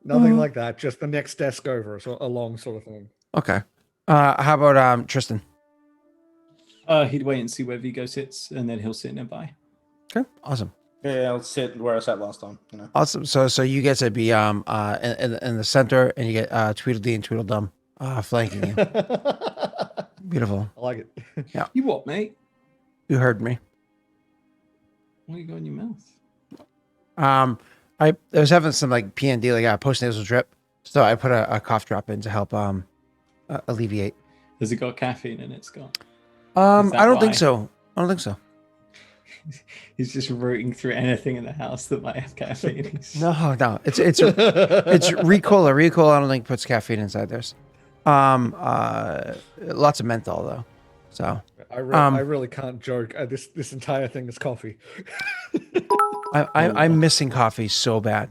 [SPEAKER 1] Nothing like that. Just the next desk over. So a long sort of thing.
[SPEAKER 3] Okay. How about Tristan?
[SPEAKER 2] He'd wait and see where Viggo sits, and then he'll sit nearby.
[SPEAKER 3] Okay. Awesome.
[SPEAKER 4] Yeah, I'll sit where I sat last time.
[SPEAKER 3] Awesome. So you get to be in the center, and you get Tweedledee and Tweedledum flanking you. Beautiful.
[SPEAKER 1] I like it.
[SPEAKER 3] Yeah.
[SPEAKER 2] You what, mate?
[SPEAKER 3] You heard me.
[SPEAKER 2] What you got in your mouth?
[SPEAKER 3] I was having some like PND, like a post-nasal drip, so I put a cough drop in to help alleviate.
[SPEAKER 2] Has it got caffeine in it, Scott?
[SPEAKER 3] I don't think so.
[SPEAKER 2] He's just rooting through anything in the house that might have caffeine.
[SPEAKER 3] No. It's Ricola. Ricola, I don't think puts caffeine inside theirs. Lots of menthol though. So
[SPEAKER 1] I really can't joke. This entire thing is coffee.
[SPEAKER 3] I'm missing coffee so bad.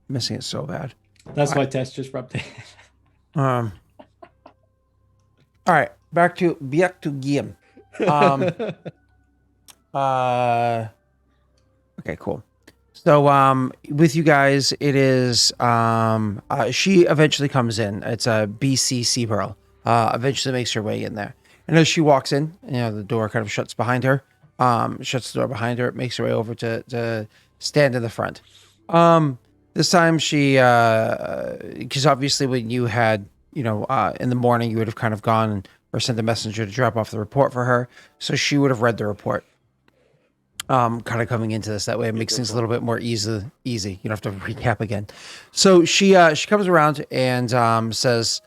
[SPEAKER 3] Missing it so bad.
[SPEAKER 2] That's why Tess just rubbed it.
[SPEAKER 3] All right, back to game. Okay, cool. So with you guys, it is she eventually comes in. It's a BC Pearl. Eventually makes her way in there. And as she walks in, the door kind of shuts behind her. Shuts the door behind her. It makes her way over to stand in the front. This time she, because obviously when you had, in the morning, you would have kind of gone or sent a messenger to drop off the report for her. So she would have read the report. Kind of coming into this that way, it makes things a little bit more easy. You don't have to recap again. So she comes around and says,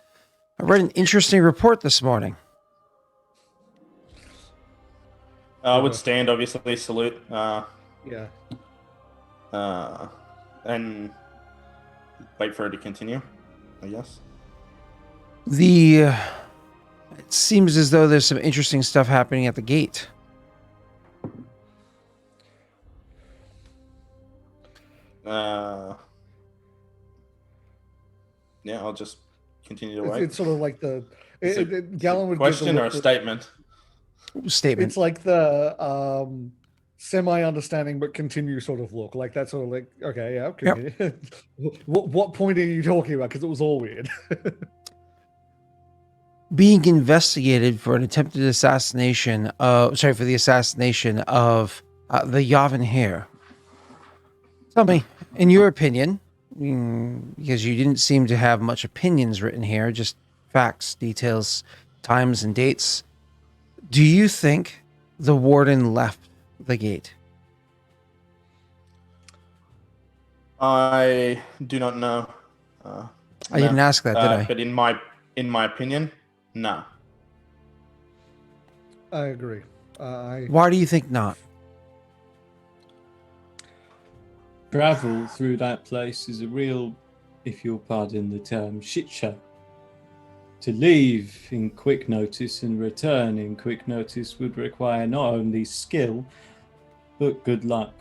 [SPEAKER 3] "I read an interesting report this morning."
[SPEAKER 4] I would stand, obviously, salute.
[SPEAKER 1] Yeah.
[SPEAKER 4] And wait for her to continue, I guess.
[SPEAKER 3] It seems as though there's some interesting stuff happening at the gate.
[SPEAKER 4] Yeah, I'll just continue to wait.
[SPEAKER 1] It's sort of like Gallon would
[SPEAKER 4] question
[SPEAKER 1] give
[SPEAKER 4] or a statement.
[SPEAKER 3] Statement.
[SPEAKER 1] It's like the semi-understanding but continue sort of look. Like that sort of like, okay, yeah, okay. Yep. What point are you talking about? Because it was all weird.
[SPEAKER 3] Being investigated for an attempted assassination for the assassination of the Yavin Hare. Tell me, in your opinion, because you didn't seem to have much opinions written here, just facts, details, times, and dates. Do you think the warden left the gate?
[SPEAKER 4] I do not know.
[SPEAKER 3] I didn't ask that, did I?
[SPEAKER 4] But in my opinion, no.
[SPEAKER 1] I agree.
[SPEAKER 3] Why do you think not?
[SPEAKER 2] Travel through that place is a real, if you'll pardon the term, shit show. To leave in quick notice and return in quick notice would require not only skill, but good luck.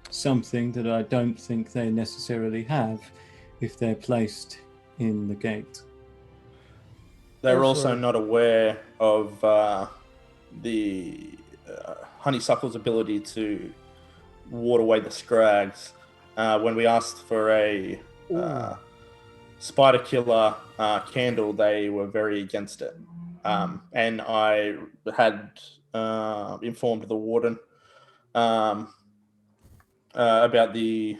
[SPEAKER 2] Something that I don't think they necessarily have if they're placed in the gate.
[SPEAKER 4] They're also not aware of the honeysuckle's ability to ward away the scrags. When we asked for a spider killer candle, they were very against it. And I had informed the warden about the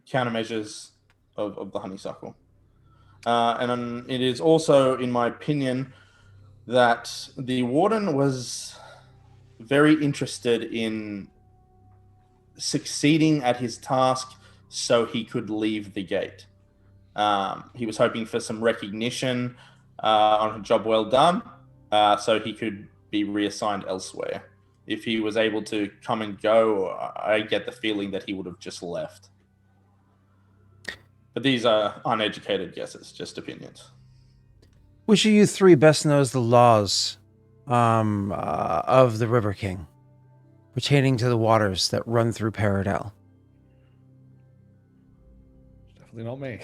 [SPEAKER 4] countermeasures of the honeysuckle. And it is also, in my opinion, that the warden was very interested in succeeding at his task so he could leave the gate. He was hoping for some recognition on a job well done, so he could be reassigned elsewhere. If he was able to come and go, I get the feeling that he would have just left. But these are uneducated guesses, just opinions.
[SPEAKER 3] Which of you three best knows the laws of the River King pertaining to the waters that run through Paradel?
[SPEAKER 1] Definitely not me.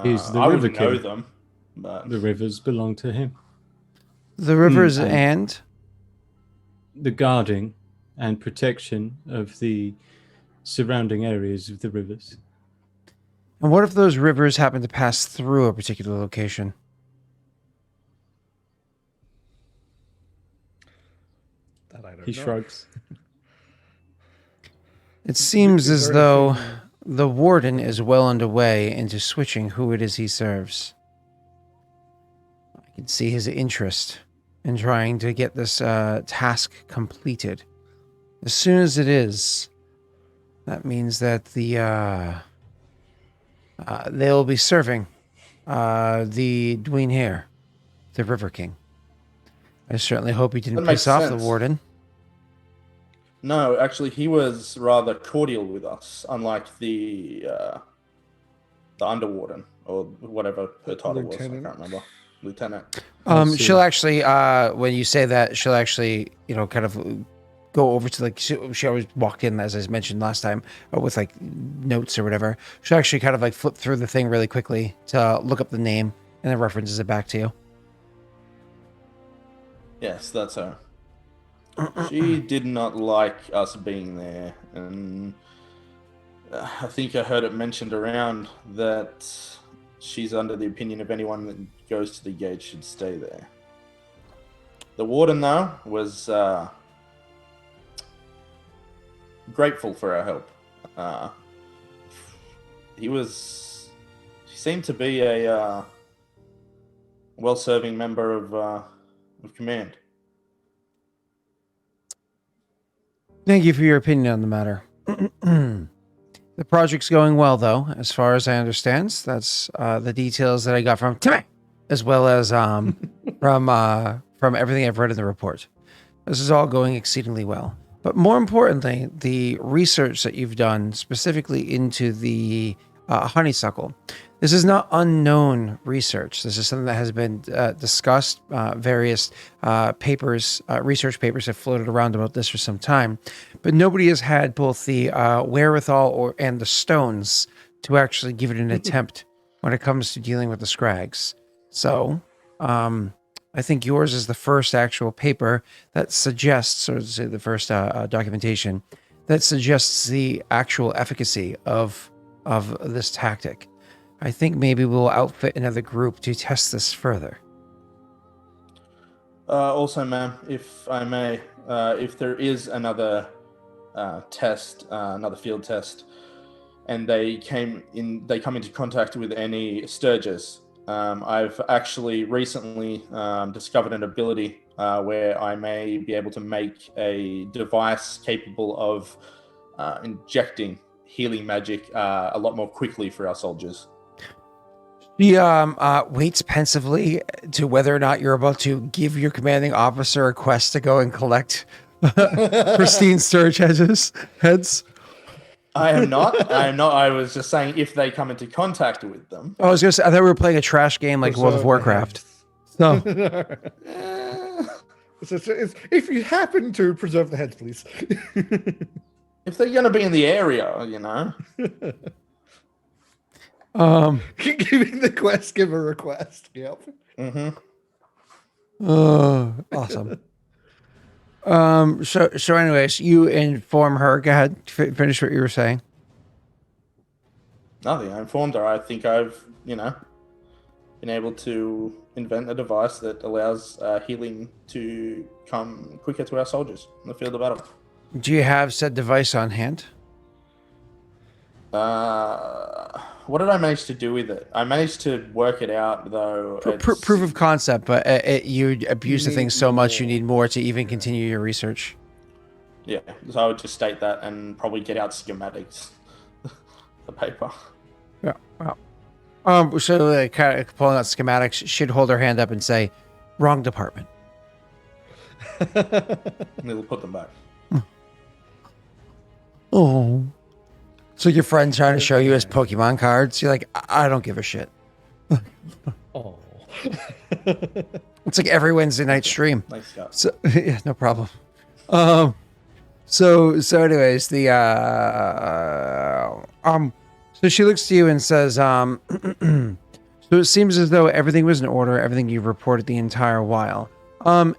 [SPEAKER 2] He's the
[SPEAKER 4] I
[SPEAKER 2] River
[SPEAKER 4] would know
[SPEAKER 2] King.
[SPEAKER 4] them, but
[SPEAKER 2] The rivers belong to him.
[SPEAKER 3] The rivers and
[SPEAKER 2] the guarding and protection of the surrounding areas of the rivers.
[SPEAKER 3] And what if those rivers happen to pass through a particular location?
[SPEAKER 1] That I don't
[SPEAKER 2] He
[SPEAKER 1] know.
[SPEAKER 2] shrugs.
[SPEAKER 3] It seems
[SPEAKER 1] He's
[SPEAKER 3] as
[SPEAKER 1] very
[SPEAKER 3] though
[SPEAKER 1] keen.
[SPEAKER 3] the warden is well underway into switching who it is he serves. I can see his interest in trying to get this task completed. As soon as it is, that means that they'll be serving the Dwayne Hare, the River King. I certainly hope he didn't
[SPEAKER 4] That makes
[SPEAKER 3] piss off the
[SPEAKER 4] sense.
[SPEAKER 3] warden.
[SPEAKER 4] no, actually, he was rather cordial with us, unlike the underwarden or whatever her title was. I
[SPEAKER 1] Lieutenant.
[SPEAKER 4] can't remember. Lieutenant.
[SPEAKER 2] I see.
[SPEAKER 3] She'll actually, when you say that, she'll actually, kind of go over to she always walked in, as I mentioned last time, with like notes or whatever. She'll actually kind of like flip through the thing really quickly to look up the name and then references it back to you.
[SPEAKER 4] Yes, that's her. She did not like us being there, and I think I heard it mentioned around that she's under the opinion of anyone that goes to the gate should stay there. The warden, though, was grateful for our help. He seemed to be a well-serving member of command.
[SPEAKER 3] Thank you for your opinion on the matter. The project's going well, though, as far as I understand. That's the details that I got from Timmy, as well as from everything I've read in the report. This is all going exceedingly well. But more importantly, the research that you've done specifically into the honeysuckle. This is not unknown research. This is something that has been discussed. Various papers, research papers have floated around about this for some time, but nobody has had both the wherewithal and the stones to actually give it an attempt when it comes to dealing with the scrags. So, I think yours is the first actual paper that suggests, or to say the first documentation that suggests the actual efficacy of this tactic. I think maybe we'll outfit another group to test this further.
[SPEAKER 4] Also, ma'am, if I may, if there is another test, another field test, and they come into contact with any sturges, I've actually recently discovered an ability where I may be able to make a device capable of injecting healing magic a lot more quickly for our soldiers.
[SPEAKER 3] He waits pensively to whether or not you're about to give your commanding officer a quest to go and collect pristine sturge heads.
[SPEAKER 4] I am not. I was just saying if they come into contact with them.
[SPEAKER 3] I was gonna say, I thought we were playing a trash game like World of Warcraft. So
[SPEAKER 1] If you happen to preserve the heads, please.
[SPEAKER 4] If they're going to be in the area,
[SPEAKER 1] Giving the quest giver a request. Yep.
[SPEAKER 4] Mm-hmm.
[SPEAKER 3] Awesome. So anyways, you inform her. Go ahead, finish what you were saying.
[SPEAKER 4] Nothing. I informed her. I think I've, been able to invent a device that allows healing to come quicker to our soldiers in the field of battle.
[SPEAKER 3] Do you have said device on hand?
[SPEAKER 4] what did I manage to do with it? I managed to work it out, though.
[SPEAKER 3] Proof of concept, but you abuse the thing so much you need more to even continue your research.
[SPEAKER 4] Yeah, so I would just state that and probably get out schematics, the paper.
[SPEAKER 3] Yeah, wow. So kind of pulling out schematics, she'd hold her hand up and say, "Wrong department."
[SPEAKER 4] We'll put them back.
[SPEAKER 3] Oh. So your friend's trying to show you his Pokemon cards. You're like, I don't give a shit.
[SPEAKER 1] Oh.
[SPEAKER 3] It's like every Wednesday night stream.
[SPEAKER 4] Nice stuff.
[SPEAKER 3] So yeah, no problem. So anyways, so she looks to you and says, so it seems as though everything was in order, everything you've reported the entire while.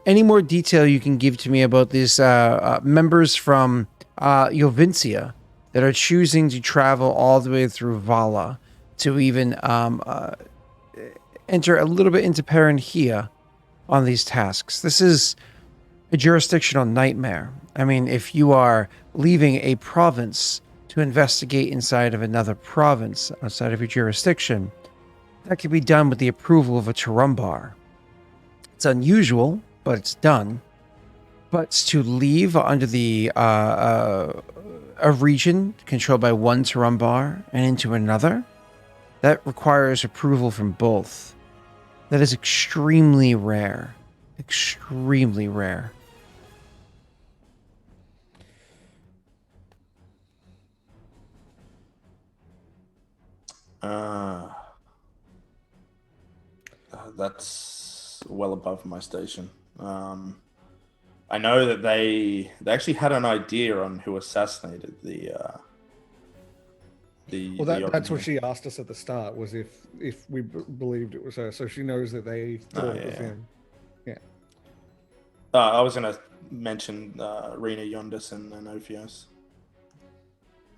[SPEAKER 3] Any more detail you can give to me about these members from Jovincia that are choosing to travel all the way through Vala to even enter a little bit into Paranhia on these tasks? This is a jurisdictional nightmare. I mean, if you are leaving a province to investigate inside of another province outside of your jurisdiction, that can be done with the approval of a Turumbar. It's unusual, but it's done. But to leave under the a region controlled by one Turumbar and into another, that requires approval from both. That is extremely rare. Extremely rare.
[SPEAKER 4] That's well above my station. I know that they actually had an idea on who assassinated the.
[SPEAKER 1] That's what she asked us at the start, was if we believed it was her. So she knows that they thought it was him. Yeah.
[SPEAKER 4] I was gonna mention Rena Yondis and Ophios.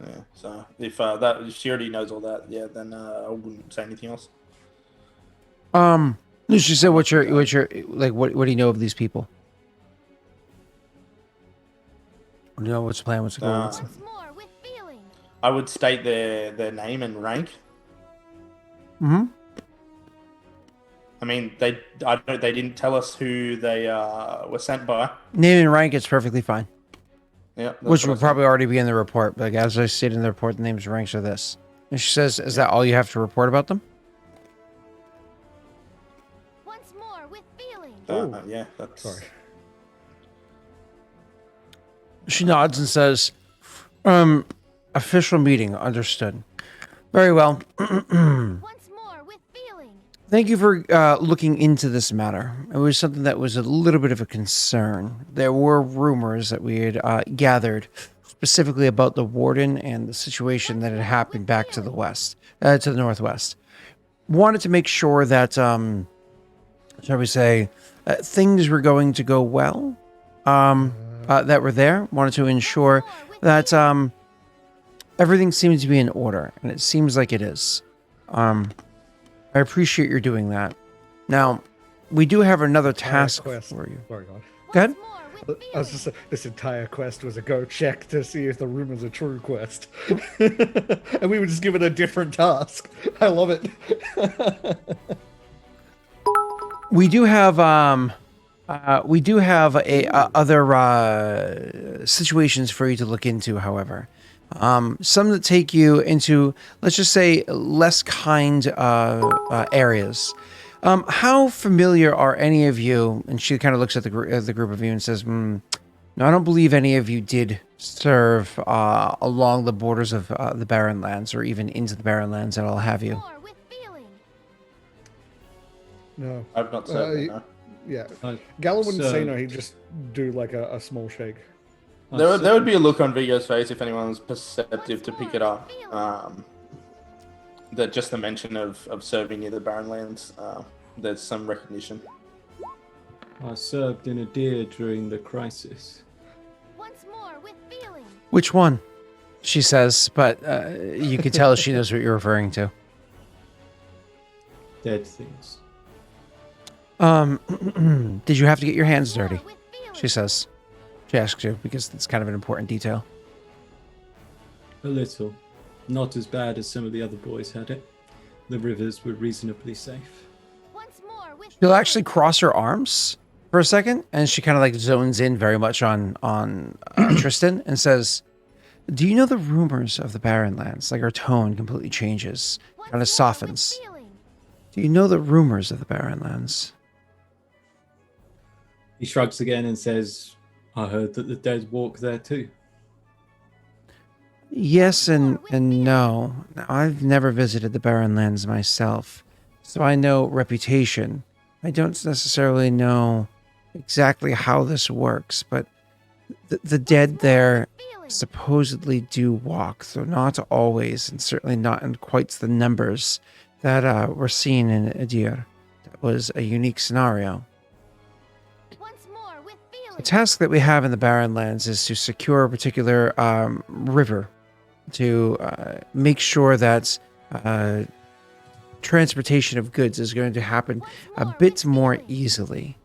[SPEAKER 4] Yeah. So if she already knows all that, yeah, then I wouldn't say anything else.
[SPEAKER 3] She said, "What's your like? What do you know of these people? What do you know? What's the plan? What's the goal?"
[SPEAKER 4] I would state their name and rank.
[SPEAKER 3] Mm-hmm.
[SPEAKER 4] I mean, they didn't tell us who they were sent by.
[SPEAKER 3] Name and rank is perfectly fine.
[SPEAKER 4] Yeah,
[SPEAKER 3] which will probably already be in the report. Like as I stated in the report, the names and ranks are this. And she says, "Is that all you have to report about them?"
[SPEAKER 5] Once more with feeling.
[SPEAKER 4] Yeah, that's.
[SPEAKER 1] Sorry.
[SPEAKER 3] She nods and says, "Official meeting, understood. Very well.
[SPEAKER 5] Once more with feeling.
[SPEAKER 3] Thank you for looking into this matter. It was something that was a little bit of a concern. There were rumors that we had gathered specifically about the warden and the situation that had happened back to the west, to the northwest. Wanted to make sure that, shall we say, things were going to go well. That were there. Wanted to ensure that everything seemed to be in order, and it seems like it is. I appreciate your doing that. Now, we do have another task for you.
[SPEAKER 1] Sorry, God.
[SPEAKER 3] Go ahead.
[SPEAKER 1] I was just saying, this entire quest was a go check to see if the rumor's a true quest. And we were just given a different task. I love it.
[SPEAKER 3] We do have other situations for you to look into, however. Some that take you into, let's just say, less kind areas. How familiar are any of you? And she kind of looks at the group of you and says, "No, I don't believe any of you did serve along the borders of the Barren Lands, or even into the Barren Lands, and I'll have you."
[SPEAKER 1] No.
[SPEAKER 4] I've not said that, no.
[SPEAKER 1] Yeah. Gallo wouldn't say no, he'd just do like a small shake.
[SPEAKER 4] There would be a look on Viggo's face if anyone was perceptive to pick it up. That just the mention of serving near the Barren Lands, there's some recognition.
[SPEAKER 2] I served in a deer during the crisis.
[SPEAKER 5] Once more with feeling.
[SPEAKER 3] Which one? She says, but you can tell she knows what you're referring to.
[SPEAKER 2] Dead things.
[SPEAKER 3] Did you have to get your hands dirty? She says. She asks you because it's kind of an important detail.
[SPEAKER 2] A little. Not as bad as some of the other boys had it. The rivers were reasonably safe.
[SPEAKER 5] Once more with
[SPEAKER 3] She'll actually cross her arms for a second, and she kind of like zones in very much on Tristan and says, "Do you know the rumors of the Barren Lands?" Like her tone completely changes,
[SPEAKER 5] Once
[SPEAKER 3] kind
[SPEAKER 5] more
[SPEAKER 3] of softens.
[SPEAKER 5] with feeling.
[SPEAKER 3] "Do you know the rumors of the Barren Lands?"
[SPEAKER 2] He shrugs again and says, I heard that the dead walk there too.
[SPEAKER 3] Yes and no. Now, I've never visited the Barren Lands myself, so I know reputation. I don't necessarily know exactly how this works, but the dead there
[SPEAKER 5] Feeling.
[SPEAKER 3] supposedly do walk, though not always, and certainly not in quite the numbers that were seen in Adir. That was a unique scenario.
[SPEAKER 5] Once more with
[SPEAKER 3] The
[SPEAKER 5] feeling.
[SPEAKER 3] task that we have in the Barren Lands is to secure a particular river to make sure that transportation of goods is going to happen a bit more easily.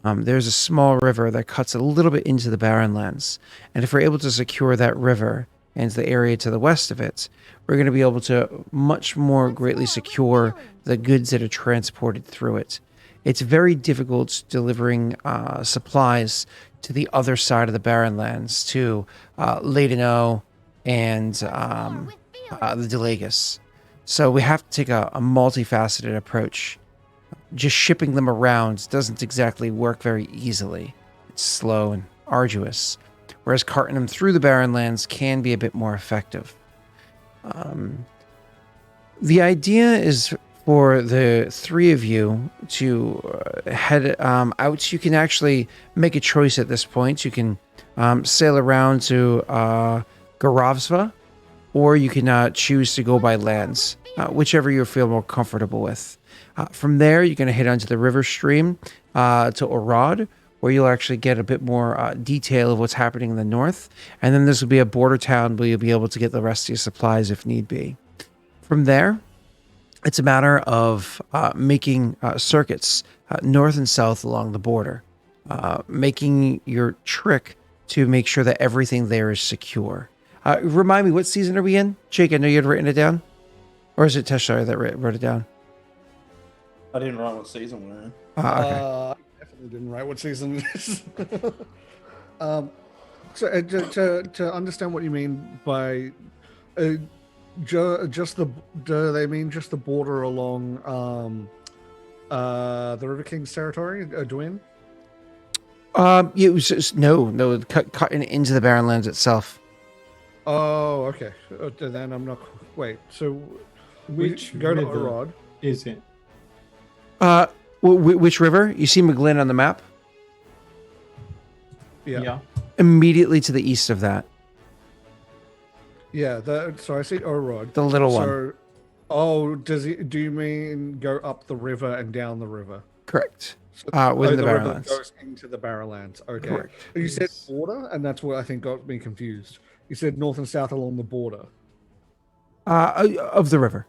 [SPEAKER 3] There's a small river that cuts a little bit into the Barren Lands, and if we're able to secure that river and the area to the west of it, we're going to be able to much more greatly secure the goods that are transported through it. It's very difficult delivering supplies to the other side of the Barren Lands, to Leideno and the Delagus. So we have to take a multifaceted approach. Just shipping them around doesn't exactly work very easily. It's slow and arduous, whereas carting them through the Barren Lands can be a bit more effective. The idea is for the three of you to head out. You can actually make a choice at this point. You can sail around to Garavsva, or you can choose to go by lands, whichever you feel more comfortable with. From there, you're going to head onto the river stream to Orad, where you'll actually get a bit more detail of what's happening in the north. And then this will be a border town where you'll be able to get the rest of your supplies if need be. From there, it's a matter of making circuits north and south along the border, making your trick to make sure that everything there is secure. Remind me, what season are we in? Jake, I know you had written it down. Or is it Teshar that wrote it down?
[SPEAKER 4] I didn't write what season we're in.
[SPEAKER 3] Okay.
[SPEAKER 1] I definitely didn't write what season it is. So to understand what you mean by just the, do they mean just the border along the River King's territory, Dwayne?
[SPEAKER 3] It was just, no, cutting into the Barren Lands itself.
[SPEAKER 1] Oh, okay. Then I'm not. Wait. So
[SPEAKER 2] Which
[SPEAKER 1] go to
[SPEAKER 2] river
[SPEAKER 1] Arad.
[SPEAKER 2] is it?
[SPEAKER 3] Which river? You see McGlynn on the map?
[SPEAKER 1] Yeah.
[SPEAKER 3] Immediately to the east of that.
[SPEAKER 1] Yeah. So I see Arad.
[SPEAKER 3] The little one.
[SPEAKER 1] So, oh, do you mean go up the river and down the river?
[SPEAKER 3] Correct.
[SPEAKER 1] So,
[SPEAKER 3] Within the Barren
[SPEAKER 1] river
[SPEAKER 3] Lands.
[SPEAKER 1] goes into the Barren Lands. Okay.
[SPEAKER 3] Correct.
[SPEAKER 1] You said border, and that's what I think got me confused. You said north and south along the border.
[SPEAKER 3] Of the river.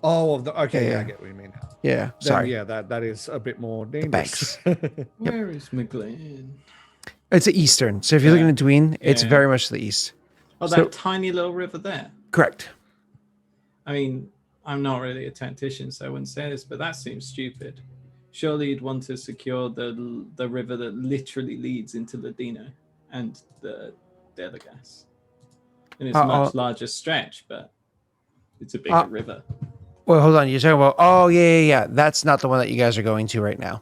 [SPEAKER 1] Oh, okay,
[SPEAKER 3] Yeah.
[SPEAKER 1] I get what you mean now.
[SPEAKER 3] Yeah,
[SPEAKER 1] Then,
[SPEAKER 3] sorry.
[SPEAKER 1] yeah, that is a bit more dangerous.
[SPEAKER 3] Banks.
[SPEAKER 2] Where is McLean?
[SPEAKER 3] It's eastern. So if you're looking at Dween, it's
[SPEAKER 2] Yeah.
[SPEAKER 3] very much to the east.
[SPEAKER 2] Oh, that
[SPEAKER 3] So-
[SPEAKER 2] tiny little river there.
[SPEAKER 3] Correct.
[SPEAKER 2] I mean, I'm not really a tactician, so I wouldn't say this, but that seems stupid. Surely you'd want to secure the river that literally leads into Ladino and the Delagas. And it's a much larger stretch, but it's a bigger river.
[SPEAKER 3] Well, hold on. You're talking about, yeah. That's not the one that you guys are going to right now.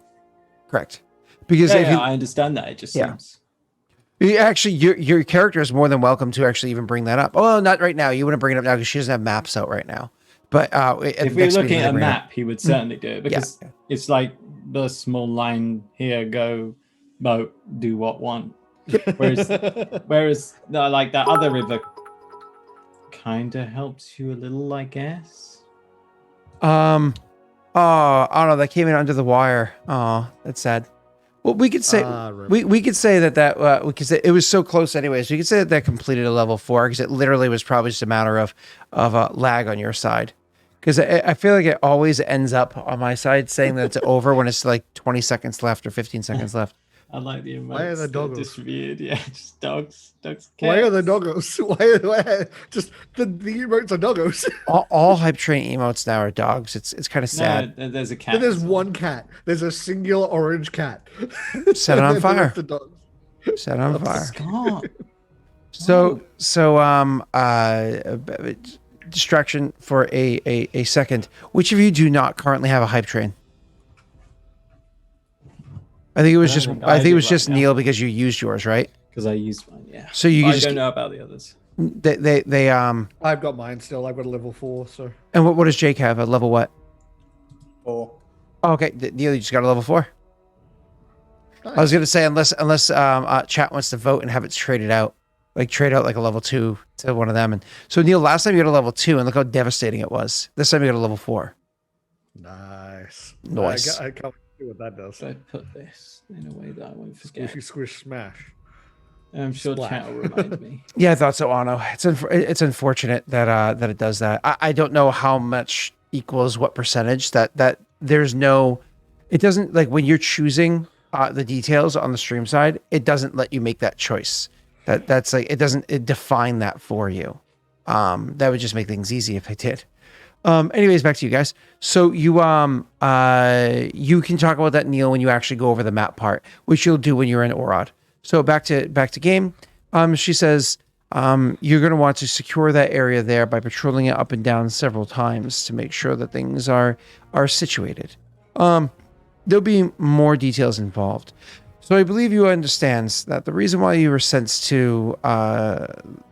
[SPEAKER 3] Correct. Because if you,
[SPEAKER 2] I understand that. It just
[SPEAKER 3] Yeah.
[SPEAKER 2] seems.
[SPEAKER 3] actually, your character is more than welcome to actually even bring that up. Oh, not right now. You wouldn't bring it up now because she doesn't have maps out right now. But
[SPEAKER 2] If we were looking at a map, he would certainly do it because
[SPEAKER 3] Yeah.
[SPEAKER 2] it's like the small line here, go, boat, do what want. Whereas no, like that other river kind of helps you a little, I guess.
[SPEAKER 3] Oh, I don't know. That came in under the wire. Oh, that's sad. Well, we could say we could say that we could say it was so close, anyways. We could say that completed a level 4 because it literally was probably just a matter of lag on your side. Because I feel like it always ends up on my side saying that it's over when it's like 20 seconds left or 15 seconds left.
[SPEAKER 2] I like the emotes.
[SPEAKER 1] Why are the doggos?
[SPEAKER 2] Distributed? Yeah, just dogs. Cats.
[SPEAKER 1] Why are the doggos? Why just the emotes are doggos?
[SPEAKER 3] All hype train emotes now are dogs. It's kind of sad.
[SPEAKER 2] No, there's a cat.
[SPEAKER 1] Then there's one cat. There's a singular orange cat.
[SPEAKER 3] Set it on fire.
[SPEAKER 1] The dogs.
[SPEAKER 3] Set it on fire.
[SPEAKER 2] Scott.
[SPEAKER 3] So distraction for a second. Which of you do not currently have a hype train? I think it was just Neil because you used yours, right?
[SPEAKER 2] Because I used mine, yeah.
[SPEAKER 3] So you
[SPEAKER 2] I don't know about the others.
[SPEAKER 3] They
[SPEAKER 1] I've got mine still. I've got a level 4. So.
[SPEAKER 3] And what does Jake have? A level what?
[SPEAKER 4] 4.
[SPEAKER 3] Oh, okay, Neil, you just got a level 4. Nice. I was gonna say unless chat wants to vote and have it traded out, like trade out like a level 2 to one of them. And so Neil, last time you got a level 2, and look how devastating it was. This time you got a level 4.
[SPEAKER 1] Nice.
[SPEAKER 3] Nice.
[SPEAKER 1] I can't see what that does.
[SPEAKER 2] So I put this in a way that I won't forget.
[SPEAKER 1] Squishy squish smash.
[SPEAKER 2] I'm sure chat will remind me.
[SPEAKER 3] Yeah, I thought so, Anno. It's unfortunate that it does that. I don't know how much equals what percentage. That there's no. It doesn't, like when you're choosing the details on the stream side. It doesn't let you make that choice. That's like it doesn't define that for you. That would just make things easy if it did. Anyways, back to you guys. So you can talk about that, Neil, when you actually go over the map part, which you'll do when you're in Orod. So back to game. She says you're going to want to secure that area there by patrolling it up and down several times to make sure that things are situated. There'll be more details involved. So I believe you understands that the reason why you were sent to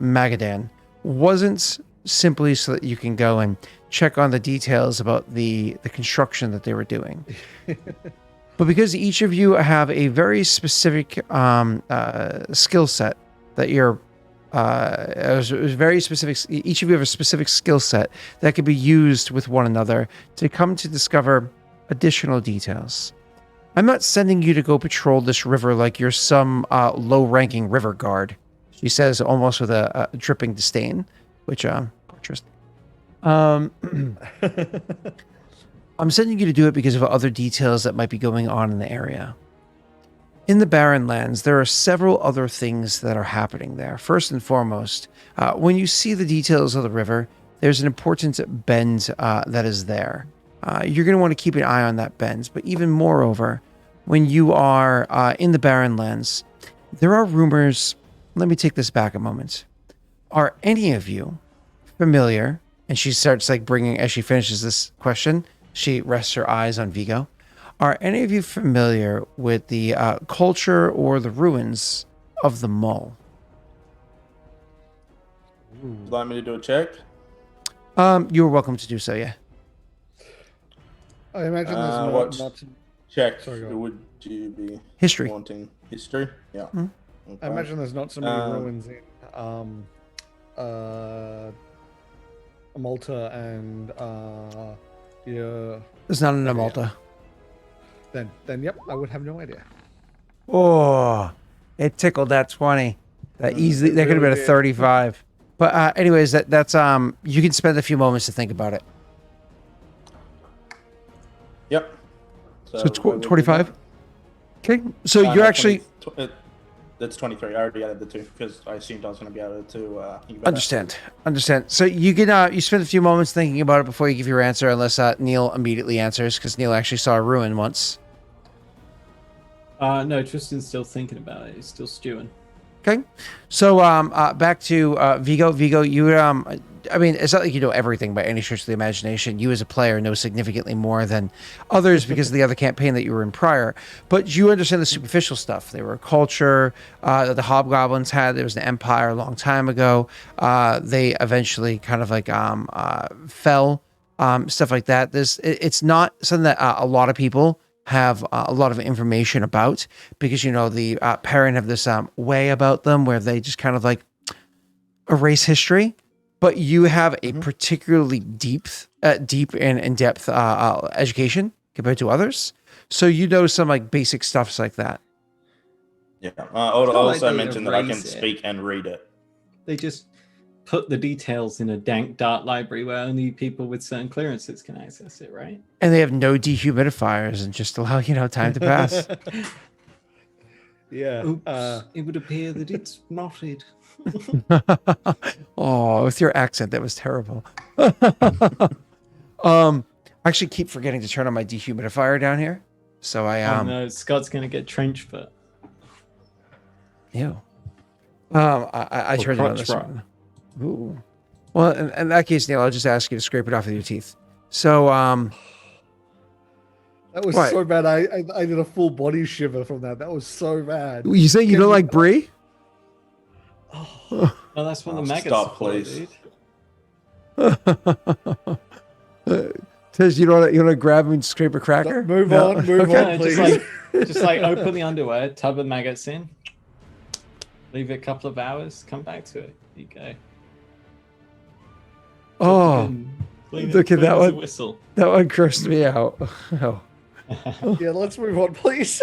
[SPEAKER 3] Magadan wasn't simply so that you can go and check on the details about the construction that they were doing. But because each of you have a very specific skill set that you're very specific, each of you have a specific skill set that can be used with one another to come to discover additional details. I'm not sending you to go patrol this river like you're some low-ranking river guard, she says, almost with a dripping disdain, which Tristan. I'm sending you to do it because of other details that might be going on in the area. In the Barren Lands, there are several other things that are happening there. First and foremost, when you see the details of the river, there's an important bend that is there. You're going to want to keep an eye on that bend, but even moreover, when you are in the Barren Lands, there are rumors. Let me take this back a moment. Are any of you familiar? And she starts like bringing, as she finishes this question, she rests her eyes on Viggo. Are any of you familiar with the culture or the ruins of the Mull?
[SPEAKER 4] Would you like me to do a check?
[SPEAKER 3] You're welcome to do so, yeah.
[SPEAKER 1] I imagine there's not
[SPEAKER 4] check.
[SPEAKER 1] Sorry,
[SPEAKER 4] would you be
[SPEAKER 3] history
[SPEAKER 4] wanting history? Yeah.
[SPEAKER 3] Mm-hmm.
[SPEAKER 4] Okay.
[SPEAKER 1] I imagine there's not so many ruins in Malta and yeah.
[SPEAKER 3] There's not an Malta.
[SPEAKER 1] Then yep, I would have no idea.
[SPEAKER 3] Oh, it tickled that 20. That easily that could have been a 35. But anyways, that's you can spend a few moments to think about it.
[SPEAKER 4] Yep.
[SPEAKER 3] So 25. Okay, so you're actually.
[SPEAKER 4] That's 23. I already added the 2 because I assumed I was going to be able to think about
[SPEAKER 3] understand. So you can you spend a few moments thinking about it before you give your answer, unless Neil immediately answers, because Neil actually saw a ruin once.
[SPEAKER 2] No, Tristan's still thinking about it. He's still stewing.
[SPEAKER 3] Okay, so back to Viggo. Viggo, you I mean, it's not like you know everything by any stretch of the imagination. You as a player know significantly more than others because of the other campaign that you were in prior. But you understand the superficial stuff. They were a culture that the Hobgoblins had. There was an empire a long time ago. They eventually kind of like fell, stuff like that. It's not something that a lot of people have a lot of information about because, you know, the parent have this way about them where they just kind of like erase history. But you have a particularly deep and in-depth education compared to others. So you know some like basic stuffs like that.
[SPEAKER 4] Yeah. I also mentioned that I can speak and read it.
[SPEAKER 2] They just put the details in a dank, dark library where only people with certain clearances can access it, right?
[SPEAKER 3] And they have no dehumidifiers and just allow, you know, time to pass.
[SPEAKER 1] Yeah.
[SPEAKER 2] Oops, it would appear that it's knotted.
[SPEAKER 3] Oh, with your accent, that was terrible. I actually keep forgetting to turn on my dehumidifier down here. So
[SPEAKER 2] Oh no, Scott's gonna get trench foot.
[SPEAKER 3] Ew. I turned it on this one. Ooh. Well, in that case, Neil, I'll just ask you to scrape it off with your teeth. So,
[SPEAKER 1] that was
[SPEAKER 3] what?
[SPEAKER 1] so bad. I did a full body shiver from that. That was so bad.
[SPEAKER 3] You say you don't like brie?
[SPEAKER 2] Oh, that's what the maggots
[SPEAKER 4] stop,
[SPEAKER 2] are for,
[SPEAKER 4] please.
[SPEAKER 3] Dude. Says you don't want to grab and scrape a cracker?
[SPEAKER 1] Move on, please.
[SPEAKER 2] Just like open the underwear, tub of maggots in, leave it a couple of hours, come back to it. There you go.
[SPEAKER 3] Oh, look at that one.
[SPEAKER 2] Whistle.
[SPEAKER 3] That one grossed me out. Oh.
[SPEAKER 1] Yeah, let's move on, please.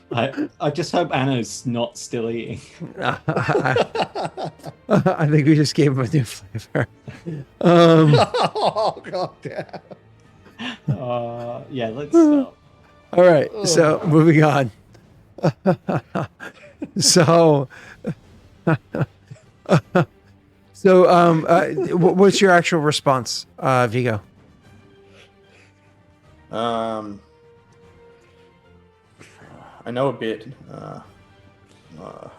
[SPEAKER 2] I just hope Anna's not still eating.
[SPEAKER 3] I think we just gave him a new flavor.
[SPEAKER 1] Oh god damn.
[SPEAKER 2] Yeah, let's stop.
[SPEAKER 3] All right, so moving on. What's your actual response, Viggo?
[SPEAKER 4] I know a bit.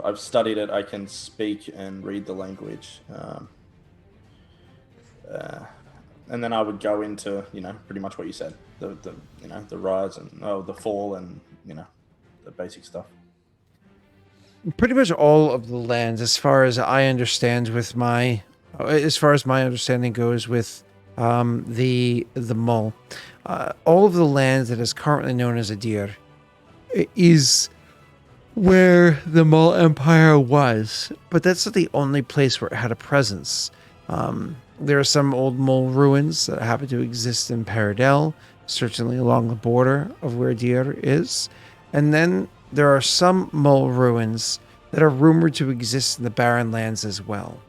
[SPEAKER 4] I've studied it. I can speak and read the language. And then I would go into, pretty much what you said, the rise and the fall and, the basic stuff.
[SPEAKER 3] Pretty much all of the lands, as far as my understanding goes with the Mull, all of the lands that is currently known as Adir is where the Mull Empire was, but that's not the only place where it had a presence. There are some old Mull ruins that happen to exist in Paradel, certainly along the border of where Adir is, and then there are some Mull ruins that are rumored to exist in the Barren Lands as well.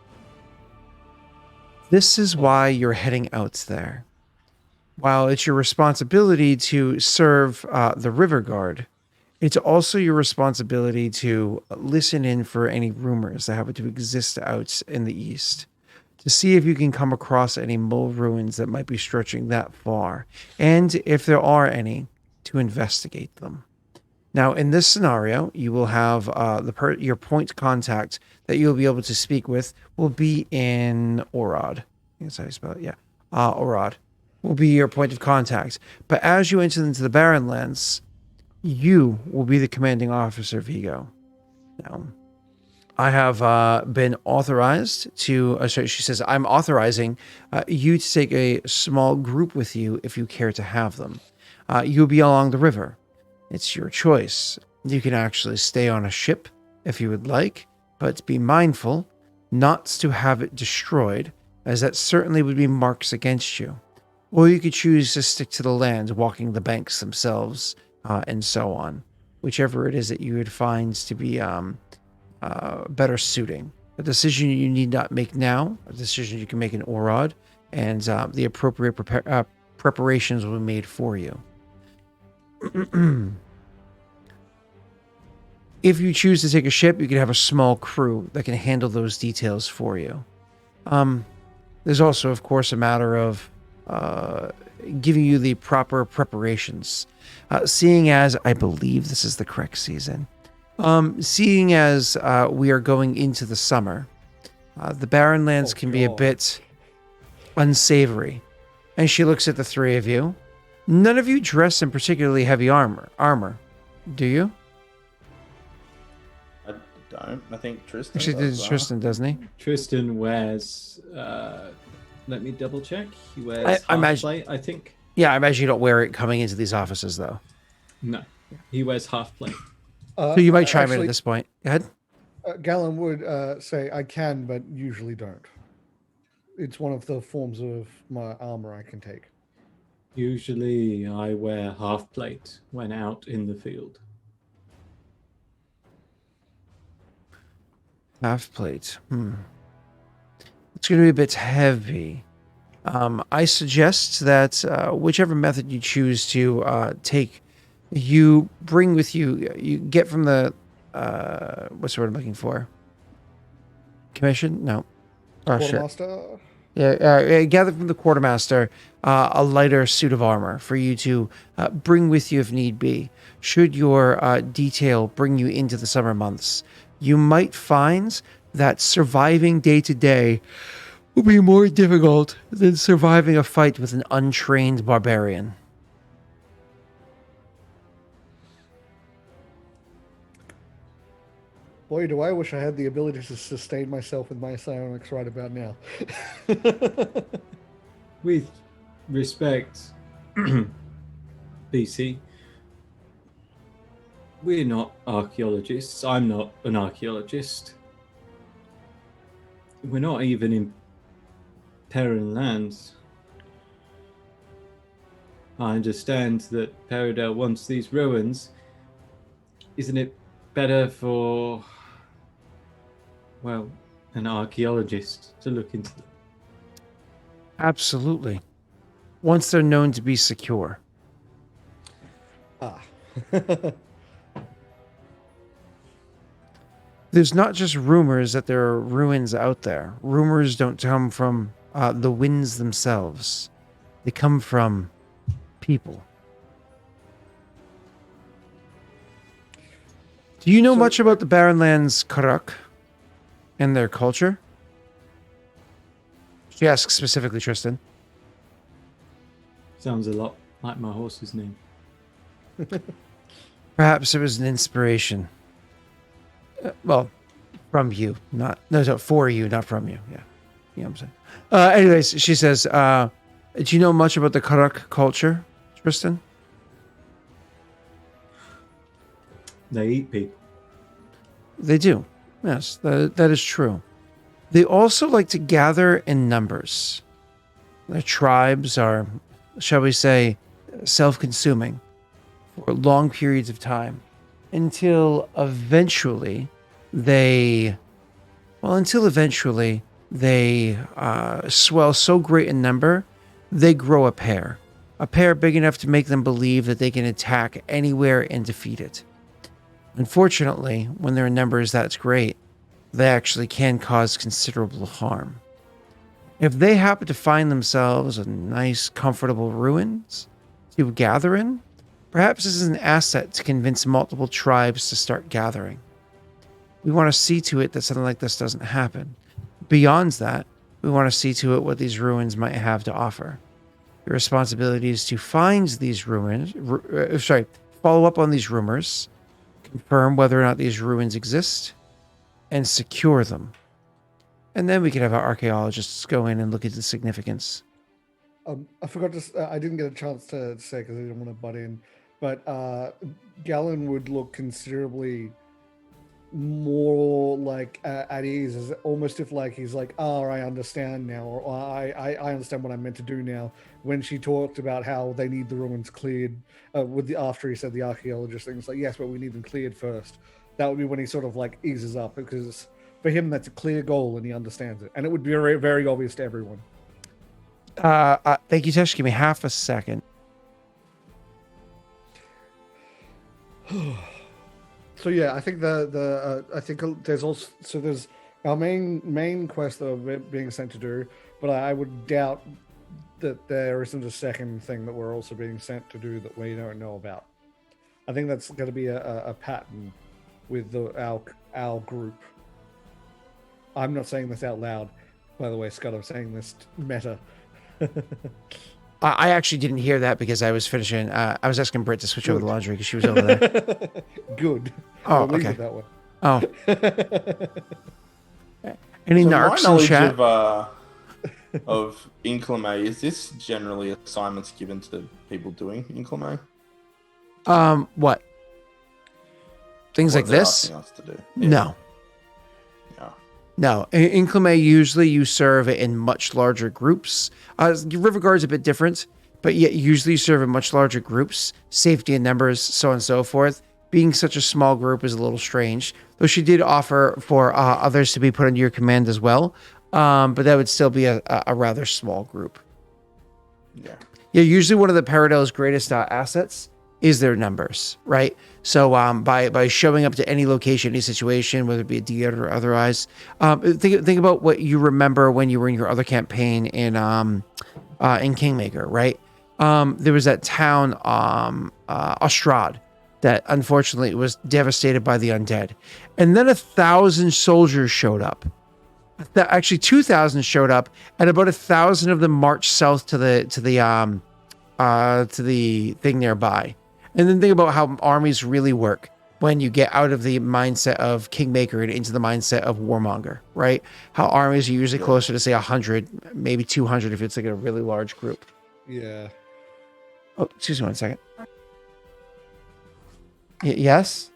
[SPEAKER 3] This is why you're heading out there. While it's your responsibility to serve the River Guard, it's also your responsibility to listen in for any rumors that happen to exist out in the east, to see if you can come across any Mull ruins that might be stretching that far, and if there are any, to investigate them. Now, in this scenario, you will have your point contact that you'll be able to speak with will be in Orod. That's how you spell it, yeah. Orod will be your point of contact. But as you enter into the Barren Lands, you will be the commanding officer, Viggo. Now, I have been authorized to, she says, I'm authorizing you to take a small group with you if you care to have them. You'll be along the river. It's your choice. You can actually stay on a ship if you would like, but be mindful not to have it destroyed, as that certainly would be marks against you. Or you could choose to stick to the land, walking the banks themselves, and so on. Whichever it is that you would find to be better suiting. A decision you need not make now, a decision you can make in Orod, and the appropriate preparations will be made for you. If you choose to take a ship, you can have a small crew that can handle those details for you. There's also, of course, a matter of giving you the proper preparations. Seeing as I believe this is the correct season, seeing as we are going into the summer, the Barren Lands can be a bit unsavory. And she looks at the three of you. None of you dress in particularly heavy armor, do you?
[SPEAKER 4] I don't. I think Tristan.
[SPEAKER 3] Actually,
[SPEAKER 4] does,
[SPEAKER 3] Tristan, doesn't he?
[SPEAKER 2] Tristan wears. Let me double check. He wears half plate, I think.
[SPEAKER 3] Yeah, I imagine you don't wear it coming into these offices, though.
[SPEAKER 2] No, he wears half plate.
[SPEAKER 3] So you might chime in at this point. Go ahead.
[SPEAKER 1] Galen would say, I can, but usually don't. It's one of the forms of my armor I can take.
[SPEAKER 2] Usually I wear half plate when out in the field.
[SPEAKER 3] Half plate. It's going to be a bit heavy. I suggest that whichever method you choose to take You bring with you, you get from the, what's the word I'm looking for? Commission? No. Oh, shit.
[SPEAKER 1] Quartermaster.
[SPEAKER 3] Yeah, gather from the quartermaster a lighter suit of armor for you to bring with you if need be. Should your detail bring you into the summer months, you might find that surviving day to day will be more difficult than surviving a fight with an untrained barbarian.
[SPEAKER 1] Boy, do I wish I had the ability to sustain myself with my psionics right about now.
[SPEAKER 2] With respect, BC, we're not archaeologists. I'm not an archaeologist. We're not even in Perrin lands. I understand that Peridel wants these ruins. Isn't it better for, well, an archaeologist to look into them?
[SPEAKER 3] Absolutely. Once they're known to be secure.
[SPEAKER 1] Ah.
[SPEAKER 3] There's not just rumors that there are ruins out there. Rumors don't come from the winds themselves. They come from people. Do you know much about the Barrenlands Karak and their culture? She asks specifically, Tristan.
[SPEAKER 2] Sounds a lot like my horse's name.
[SPEAKER 3] Perhaps it was an inspiration. Well, from you, for you, not from you. Yeah, you know what I'm saying. Anyways, she says, do you know much about the Karak culture, Tristan?
[SPEAKER 2] They eat people.
[SPEAKER 3] They do. Yes, that is true. They also like to gather in numbers. Their tribes are, shall we say, self-consuming for long periods of time until eventually they swell so great in number, they grow a pair big enough to make them believe that they can attack anywhere and defeat it. Unfortunately, when they're in numbers that's great, they actually can cause considerable harm. If they happen to find themselves in nice, comfortable ruins to gather in, perhaps this is an asset to convince multiple tribes to start gathering. We want to see to it that something like this doesn't happen. Beyond that, we want to see to it what these ruins might have to offer. Your responsibility is to find these ruins, follow up on these rumors, confirm whether or not these ruins exist, and secure them. And then we can have our archaeologists go in and look at the significance.
[SPEAKER 1] I forgot to. I didn't get a chance to say because I didn't want to butt in, but Galen would look considerably more like at ease, as almost if like he's like, "Oh, I understand now," or I understand what I'm meant to do now. When she talked about how they need the ruins cleared, after he said the archaeologist thing, it's like, yes, but we need them cleared first. That would be when he sort of like eases up, because for him that's a clear goal and he understands it, and it would be very, very obvious to everyone.
[SPEAKER 3] Thank you, Tesh. Give me half a second.
[SPEAKER 1] So yeah, I think I think there's also there's our main quest that we're being sent to do, but I would doubt that there isn't a second thing that we're also being sent to do that we don't know about. I think that's going to be a pattern with our group. I'm not saying this out loud, by the way, Scott. I'm saying this meta.
[SPEAKER 3] I actually didn't hear that because I was finishing. I was asking Britt to switch over the laundry because she was over there.
[SPEAKER 1] Good.
[SPEAKER 3] Oh,
[SPEAKER 1] we'll leave
[SPEAKER 3] okay.
[SPEAKER 1] it that way.
[SPEAKER 3] Oh. Any narcs in chat?
[SPEAKER 4] Of Inclime, is this generally assignments given to people doing Inclime?
[SPEAKER 3] What? Things like this?
[SPEAKER 4] Us to do?
[SPEAKER 3] Yeah. No. No, in Climë, usually you serve in much larger groups. Riverguard's a bit different, but yet usually you serve in much larger groups, safety in numbers, so on and so forth. Being such a small group is a little strange, though she did offer for others to be put under your command as well, but that would still be a rather small group.
[SPEAKER 4] Yeah.
[SPEAKER 3] Yeah, usually one of the Paradel's greatest assets is their numbers, right? So by showing up to any location, any situation, whether it be a deed or otherwise, think about what you remember when you were in your other campaign in Kingmaker, right? There was that town, Ostrad, that unfortunately was devastated by the undead, and then 1,000 soldiers showed up. Actually, 2,000 showed up, and about 1,000 of them marched south to the thing nearby. And then think about how armies really work when you get out of the mindset of Kingmaker and into the mindset of Warmonger, right? How armies are usually closer to say 100, maybe 200 if it's like a really large group.
[SPEAKER 1] Yeah.
[SPEAKER 3] Oh, excuse me 1 second. Yes?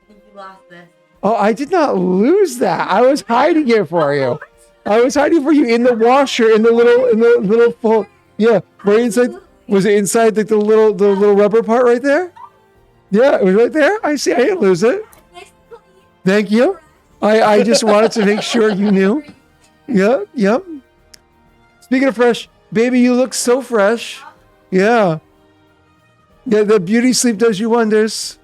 [SPEAKER 6] I think you lost this.
[SPEAKER 3] Oh, I did not lose that. I was hiding it for you. I was hiding for you in the washer, in the little fold. Yeah, right inside. Was it inside the little rubber part right there? Yeah, it was right there. I see. I didn't lose it. Thank you. I just wanted to make sure you knew. Yep. Speaking of fresh, baby, you look so fresh. Yeah. Yeah, the beauty sleep does you wonders.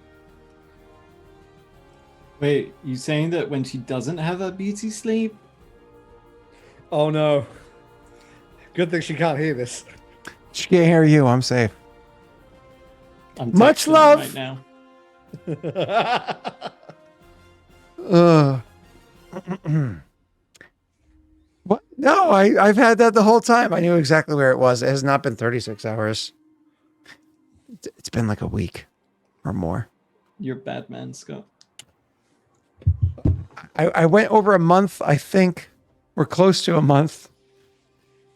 [SPEAKER 2] Wait, you saying that when she doesn't have a beauty sleep?
[SPEAKER 1] Oh no. Good thing she can't hear this.
[SPEAKER 3] She can't hear you. I'm safe.
[SPEAKER 2] I'm
[SPEAKER 3] Much
[SPEAKER 2] texting
[SPEAKER 3] love.
[SPEAKER 2] right now.
[SPEAKER 3] What? No, I've had that the whole time. I knew exactly where it was. It has not been 36 hours. It's been like a week or more.
[SPEAKER 2] You're bad man, Scott.
[SPEAKER 3] I went over a month, I think. We're close to a month.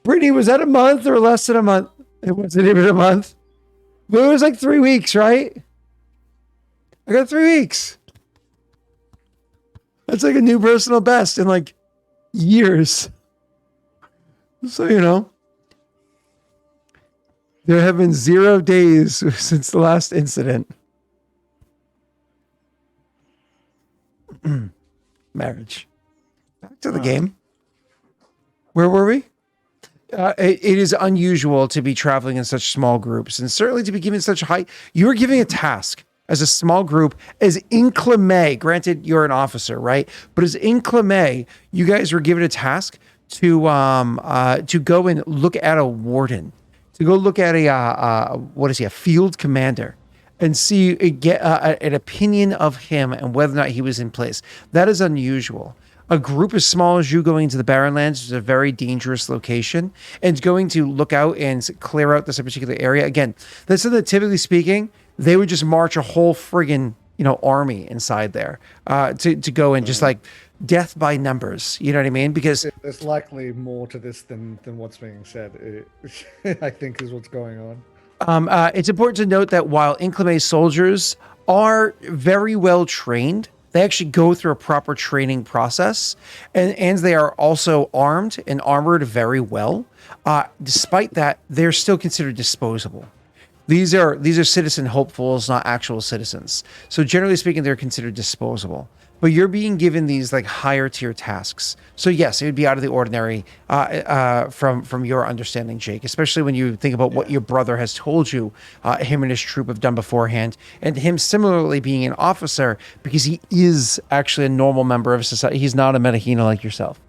[SPEAKER 3] Brittany, was that a month or less than a month? It wasn't even a month. But it was like 3 weeks, right? I got 3 weeks. That's like a new personal best in like years. So, you know. There have been 0 days since the last incident. Marriage. Back to the game. Where were we? It is unusual to be traveling in such small groups, and certainly to be given such high. You are giving a task as a small group, as in Climë. Granted, you're an officer, right? But as in Climë, you guys were given a task to go and look at a warden, to go look at a field commander, and get an opinion of him and whether or not he was in place. That is unusual. A group as small as you going to the Barrenlands is a very dangerous location, and going to look out and clear out this particular area. Again, that's something that, typically speaking, they would just march a whole friggin' army inside there to go and just like death by numbers. You know what I mean? Because
[SPEAKER 1] there's likely more to this than what's being said. I think is what's going on.
[SPEAKER 3] It's important to note that while Inclimé's soldiers are very well trained, they actually go through a proper training process, and they are also armed and armored very well. Despite that, they're still considered disposable. These are citizen hopefuls, not actual citizens. So generally speaking, they're considered disposable. But you're being given these like higher tier tasks. So yes, it would be out of the ordinary from your understanding, Jake, especially when you think about what your brother has told you, him and his troop have done beforehand, and him similarly being an officer, because he is actually a normal member of society. He's not a metahena like yourself.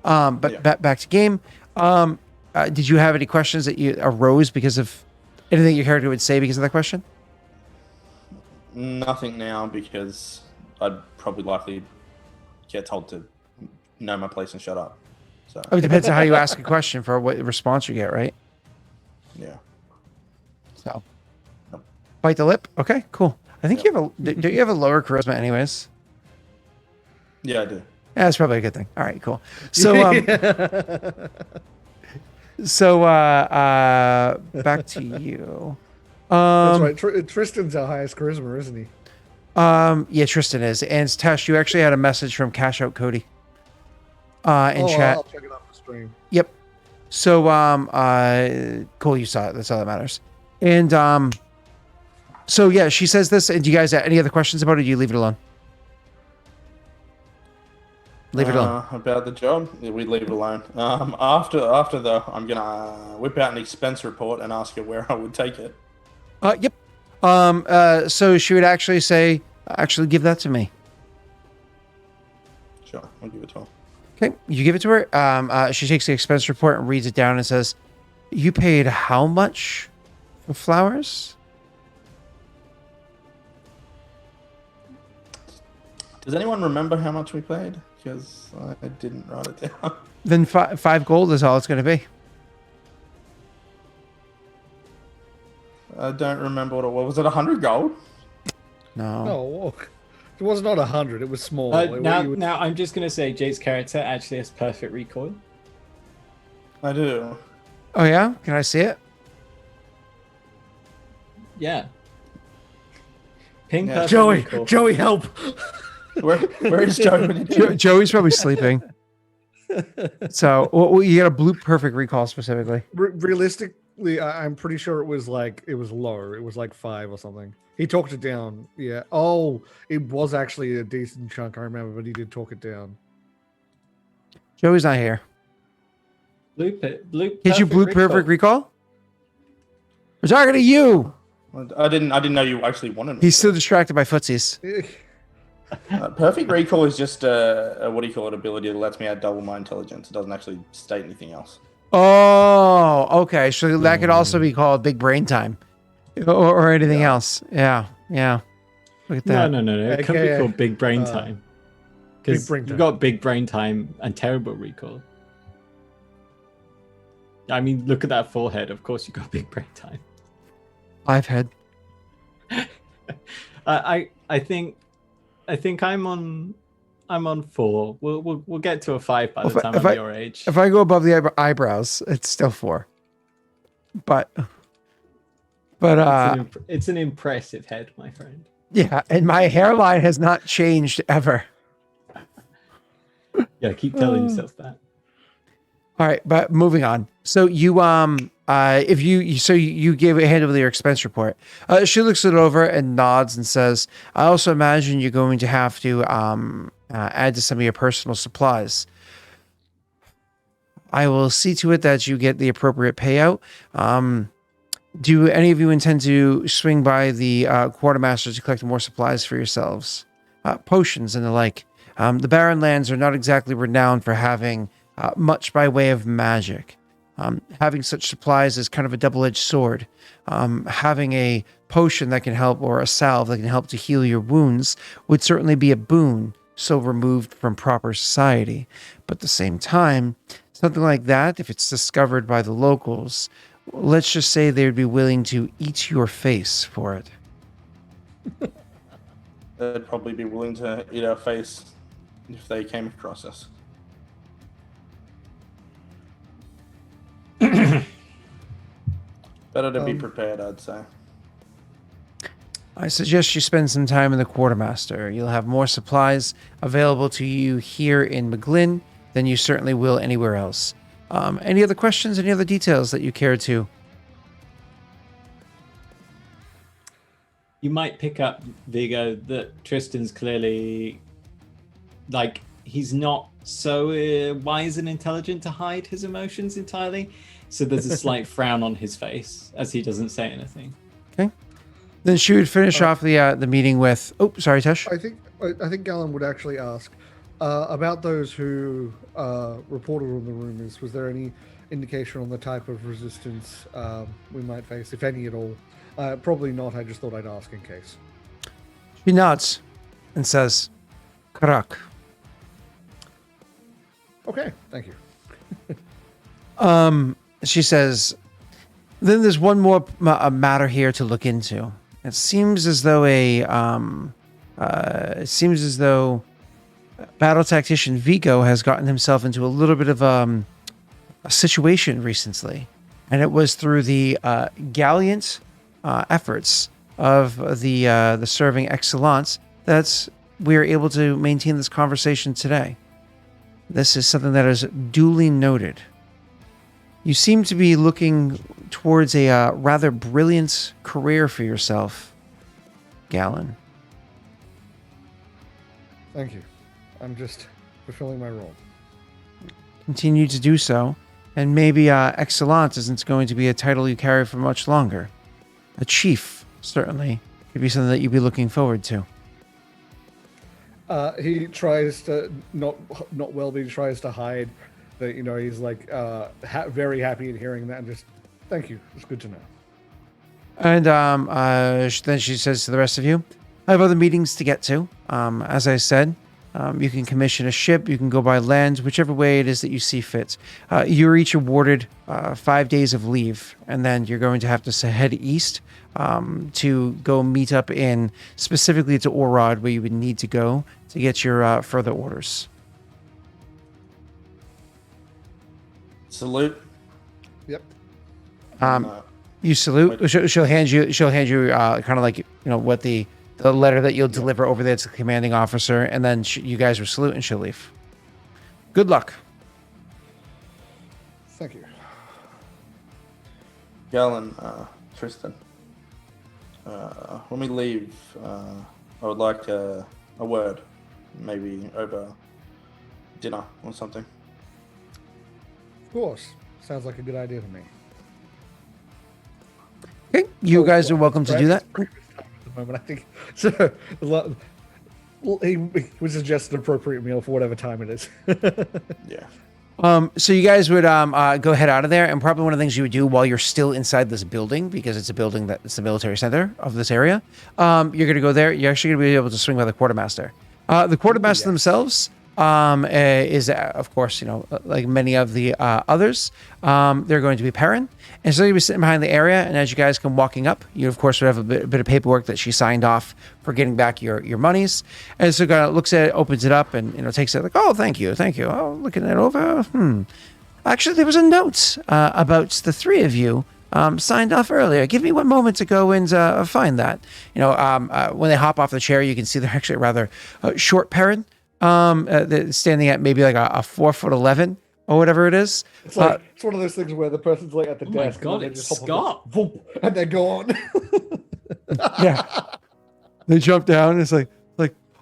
[SPEAKER 3] Back to game. Did you have any questions that you arose because of anything your character would say because of that question?
[SPEAKER 4] Nothing now, because I'd probably likely get told to know my place and shut up. So
[SPEAKER 3] it depends on how you ask a question for what response you get, right?
[SPEAKER 4] Yeah.
[SPEAKER 3] So bite the lip. Okay, cool. I think don't you have a lower charisma anyways?
[SPEAKER 4] Yeah, I do.
[SPEAKER 3] Yeah, that's probably a good thing. All right, cool. So back to you.
[SPEAKER 1] That's right. Tristan's our highest charisma, isn't he?
[SPEAKER 3] Yeah, Tristan is. And Tash, you actually had a message from Cash Out Cody in chat.
[SPEAKER 1] I'll check it out for stream.
[SPEAKER 3] Yep. So cool, you saw it. That's all that matters. And so yeah, she says this. And do you guys have any other questions about it? Or do you leave it alone? Leave it alone.
[SPEAKER 4] About the job, we leave it alone. After though, I'm gonna whip out an expense report and ask her where I would take it.
[SPEAKER 3] Yep. So she would actually say, actually give that to me.
[SPEAKER 4] Sure, I'll give it to her.
[SPEAKER 3] Okay, you give it to her. She takes the expense report and reads it down and says, "You paid how much for flowers?"
[SPEAKER 4] Does anyone remember how much we paid? Because I didn't write it down.
[SPEAKER 3] Then 5 gold is all it's going to be.
[SPEAKER 4] I don't remember what it was. Was it 100 gold?
[SPEAKER 3] No.
[SPEAKER 1] No, it was not 100. It was small.
[SPEAKER 2] Now I'm just gonna say Jake's character actually has perfect recoil.
[SPEAKER 4] I do.
[SPEAKER 3] Oh yeah? Can I see it?
[SPEAKER 2] Yeah. Ping
[SPEAKER 4] Yeah.
[SPEAKER 2] perfect
[SPEAKER 1] Joey,
[SPEAKER 2] recoil.
[SPEAKER 1] Joey, help!
[SPEAKER 4] Where is Joey when you do it?
[SPEAKER 3] Joey's probably sleeping. So you got a blue perfect recall specifically.
[SPEAKER 1] Realistically, I'm pretty sure it was low. It was like 5 or something. He talked it down. Yeah. Oh, it was actually a decent chunk. I remember, but he did talk it down.
[SPEAKER 3] Joey's not here.
[SPEAKER 2] Blue
[SPEAKER 3] Did you blue perfect recall? We're talking to you.
[SPEAKER 4] I didn't know you actually wanted me.
[SPEAKER 3] He's still distracted by footsies.
[SPEAKER 4] Perfect recall is just a what do you call it? Ability that lets me add double my intelligence. It doesn't actually state anything else.
[SPEAKER 3] Oh, okay. So that could also be called big brain time, or anything else. Yeah. Look at that.
[SPEAKER 2] No. It could be
[SPEAKER 1] Okay,
[SPEAKER 2] called big brain time. Because
[SPEAKER 1] Big brain
[SPEAKER 2] you've
[SPEAKER 1] time.
[SPEAKER 2] got big brain time and terrible recall. I mean, look at that forehead. Of course, you got big brain time.
[SPEAKER 3] I've had.
[SPEAKER 2] I think I'm on 4. We'll get to a 5 by the time I'm your age.
[SPEAKER 3] If I go above the eyebrows, it's still 4. But
[SPEAKER 2] It's an impressive head, my friend.
[SPEAKER 3] yeah, and my hairline has not changed ever.
[SPEAKER 2] Yeah, keep telling yourself that.
[SPEAKER 3] All right, but moving on. So you you gave a hand over your expense report. She looks it over and nods and says, "I also imagine you're going to have to add to some of your personal supplies. I will see to it that you get the appropriate payout. Do any of you intend to swing by the quartermaster to collect more supplies for yourselves? Potions and the like. The Barren Lands are not exactly renowned for having much by way of magic. Having such supplies is kind of a double-edged sword. Having a potion that can help, or a salve that can help to heal your wounds, would certainly be a boon, so removed from proper society. But at the same time, something like that, if it's discovered by the locals, let's just say they would be willing to eat your face for it."
[SPEAKER 4] They'd probably be willing to eat our face if they came across us. Better to be prepared, I'd say.
[SPEAKER 3] I suggest you spend some time in the quartermaster. You'll have more supplies available to you here in McGlynn than you certainly will anywhere else. Any other questions? Any other details that you care to?
[SPEAKER 2] You might pick up, Viggo, that Tristan's clearly, he's not so wise and intelligent to hide his emotions entirely. So there's a slight frown on his face as he doesn't say anything.
[SPEAKER 3] Okay. Then she would finish off the meeting with, oh, sorry, Tush.
[SPEAKER 1] I think Galen would actually ask about those who reported on the rumors. Was there any indication on the type of resistance we might face, if any at all? Probably not. I just thought I'd ask in case.
[SPEAKER 3] She nods and says, "Karak."
[SPEAKER 1] Okay, thank you.
[SPEAKER 3] She says, "Then there's one more matter here to look into. It seems as though battle tactician Viggo has gotten himself into a little bit of a situation recently, and it was through the gallant efforts of the serving excellence that we are able to maintain this conversation today. This is something that is duly noted. You seem to be looking towards a rather brilliant career for yourself, Galen."
[SPEAKER 1] Thank you. I'm just fulfilling my role.
[SPEAKER 3] Continue to do so, and maybe excellence isn't going to be a title you carry for much longer. A chief, certainly could be something that you'd be looking forward to.
[SPEAKER 1] He tries to not well, but he tries to hide that he's like very happy at hearing that, and just thank you. It's good to know.
[SPEAKER 3] And then she says to the rest of you, I have other meetings to get to. As I said, you can commission a ship, you can go by land, whichever way it is that you see fit. You're each awarded 5 days of leave, and then you're going to have to head east to go meet up specifically to Aurorum, where you would need to go to get your further orders.
[SPEAKER 4] Salute.
[SPEAKER 1] Yep.
[SPEAKER 3] You salute. She'll hand you kind of like what the letter that you'll deliver over there to the commanding officer, and then you guys will salute and she'll leave. Good luck.
[SPEAKER 1] Thank you.
[SPEAKER 4] Galen, Tristan. When we leave, I would like a word, maybe over dinner or something.
[SPEAKER 1] Of course. Sounds like a good idea to me.
[SPEAKER 3] Okay, you guys are welcome to do that.
[SPEAKER 1] At the moment, I think so. He would suggest an appropriate meal for whatever time it is.
[SPEAKER 4] Yeah.
[SPEAKER 3] So you guys would go head out of there, and probably one of the things you would do while you're still inside this building, because it's a building it's the military center of this area, you're going to go there. You're actually going to be able to swing by the quartermaster. The quartermaster themselves is, of course, like many of the others, they're going to be Perrin. And so you'll be sitting behind the area, and as you guys come walking up, you, of course, would have a bit of paperwork that she signed off for getting back your monies. And so kind of looks at it, opens it up, and takes it like, oh, thank you. Oh, looking it over. Actually, there was a note about the three of you signed off earlier. Give me 1 moment to go and find that. When they hop off the chair, you can see they're actually rather short Perrin. Standing at maybe like a 4'11" or whatever it is.
[SPEAKER 1] It's like it's one of those things where the person's like at the desk.
[SPEAKER 2] God,
[SPEAKER 1] and
[SPEAKER 2] it's
[SPEAKER 1] just
[SPEAKER 2] Scott.
[SPEAKER 1] And they're gone.
[SPEAKER 3] Yeah, they jump down. And it's like,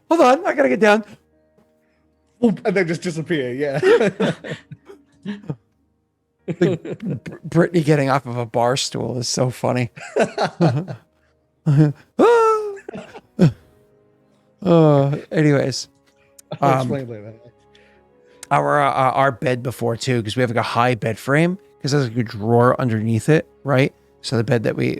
[SPEAKER 3] hold on, I gotta get down.
[SPEAKER 1] And they just disappear. Yeah.
[SPEAKER 3] Brittany getting off of a bar stool is so funny. Anyways.
[SPEAKER 1] I'll explain later.
[SPEAKER 3] Our bed before too, because we have like a high bed frame, because there's like a drawer underneath it, right? So the bed that we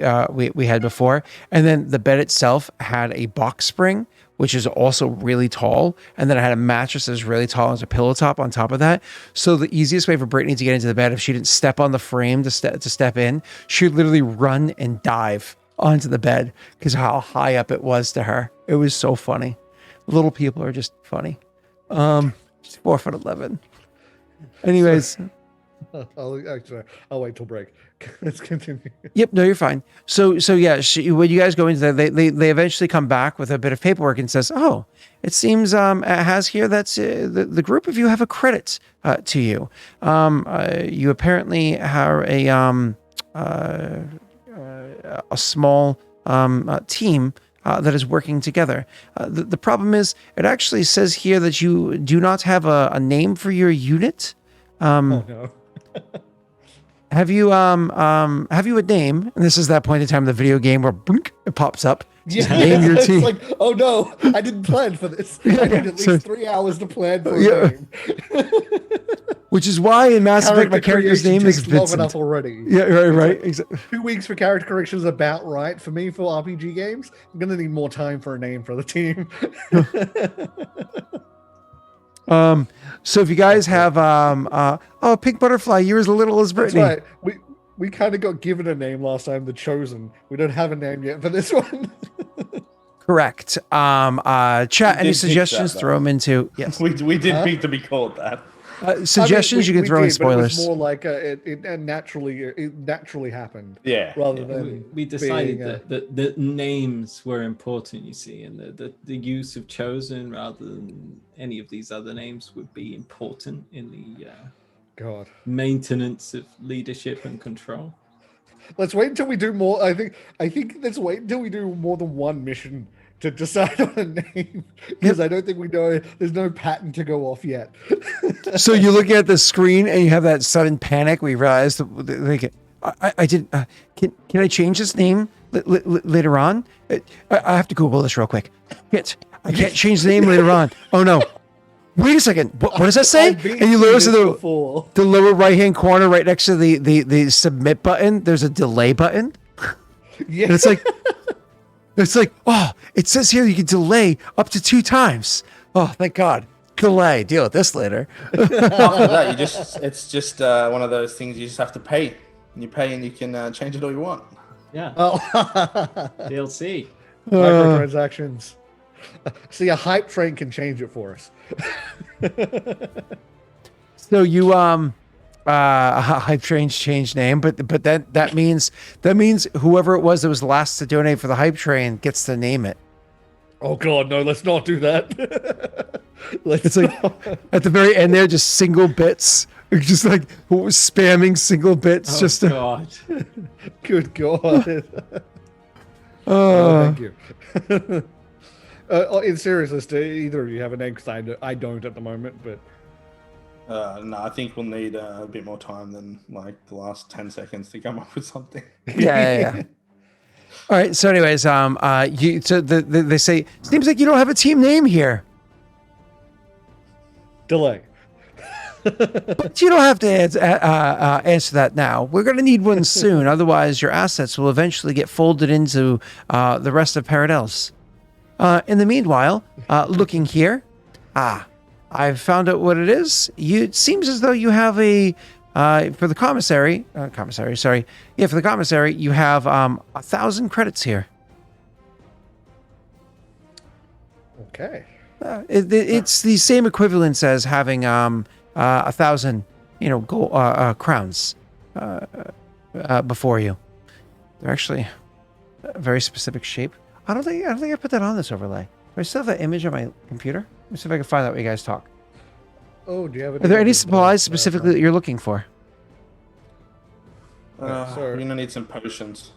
[SPEAKER 3] had before, and then the bed itself had a box spring, which is also really tall, and then it had a mattress that's really tall as a pillow top on top of that. So the easiest way for Brittany to get into the bed, if she didn't step on the frame to step in, she would literally run and dive onto the bed because how high up it was to her. It was so funny. Little people are just funny. She's 4'11". Anyways,
[SPEAKER 1] I'll wait till break. Let's continue.
[SPEAKER 3] Yep, no, you're fine. So yeah, when you guys go into there, they eventually come back with a bit of paperwork and says, "Oh, it seems it has here that's the group of you have a credit to you. You apparently have a small team." That is working together. The problem is, it actually says here that you do not have a name for your unit.
[SPEAKER 1] Oh no.
[SPEAKER 3] Have you a name? And this is that point in time in the video game where blink, it pops up. Just name your team.
[SPEAKER 1] It's like, oh no, I didn't plan for this. I need at least 3 hours to plan for a name.
[SPEAKER 3] Which is why in Mass Effect my character's name is Vincent.
[SPEAKER 1] Long enough already.
[SPEAKER 3] Yeah, right. Exactly.
[SPEAKER 1] 2 weeks for character correction is about right for me for RPG games. I'm gonna need more time for a name for the team.
[SPEAKER 3] So if you guys have Pink Butterfly, you're as little as Brittany.
[SPEAKER 1] That's right. We kind of got given a name last time, The Chosen. We don't have a name yet for this one.
[SPEAKER 3] Correct. Chat, any suggestions? Throw them into. Yes.
[SPEAKER 4] We did need to be called that.
[SPEAKER 3] Suggestions you can throw in spoilers.
[SPEAKER 1] But it was more like it naturally happened.
[SPEAKER 4] Yeah.
[SPEAKER 1] Rather than
[SPEAKER 2] we decided that the names were important, you see, and the use of Chosen rather than any of these other names would be important in the maintenance of leadership and control.
[SPEAKER 1] Let's wait until we do more. I think let's wait until we do more than one mission to decide on a name, because I don't think we know. There's no pattern to go off yet.
[SPEAKER 3] So you look at the screen and you have that sudden panic where you realize I did. Can I change this name later on. I have to Google this real quick. I can't change the name later on. Oh no. Wait a second. What does that say? And you notice the lower right-hand corner, right next to the submit button, there's a delay button.
[SPEAKER 1] Yeah.
[SPEAKER 3] And it's like, oh, it says here you can delay up to 2 times. Oh, thank God. Delay. Deal with this later.
[SPEAKER 4] After that, it's just one of those things you just have to pay. You pay and you can change it all you want.
[SPEAKER 2] Yeah.
[SPEAKER 1] Oh.
[SPEAKER 2] DLC.
[SPEAKER 1] Microtransactions. See, a hype train can change it for us.
[SPEAKER 3] So you hype train changed name, but that means whoever it was that was last to donate for the hype train gets to name it.
[SPEAKER 1] Oh God, no! Let's not do that.
[SPEAKER 3] It's like at the very end there, just single bits, just like spamming single bits.
[SPEAKER 2] Oh God!
[SPEAKER 1] Good God! Thank you. In seriousness, do either of you have a name? Because I don't at the moment, but.
[SPEAKER 4] No, I think we'll need a bit more time than like the last 10 seconds to come up with something.
[SPEAKER 3] Yeah. All right. So, anyways, they say seems like you don't have a team name here.
[SPEAKER 1] Delay.
[SPEAKER 3] But you don't have to answer that now. We're going to need one soon. Otherwise, your assets will eventually get folded into the rest of Paradels. In the meanwhile, looking here, I've found out what it is. It seems as though you have for the commissary, for the commissary, you have 1,000 credits here.
[SPEAKER 1] Okay.
[SPEAKER 3] It's the same equivalence as having 1,000, gold crowns before you. They're actually a very specific shape. I don't think I put that on this overlay. Do I still have that image on my computer? Let me see if I can find out what you guys talk.
[SPEAKER 1] Oh, do you have?
[SPEAKER 3] Are there any supplies specifically that you're looking for?
[SPEAKER 4] We're gonna need some potions.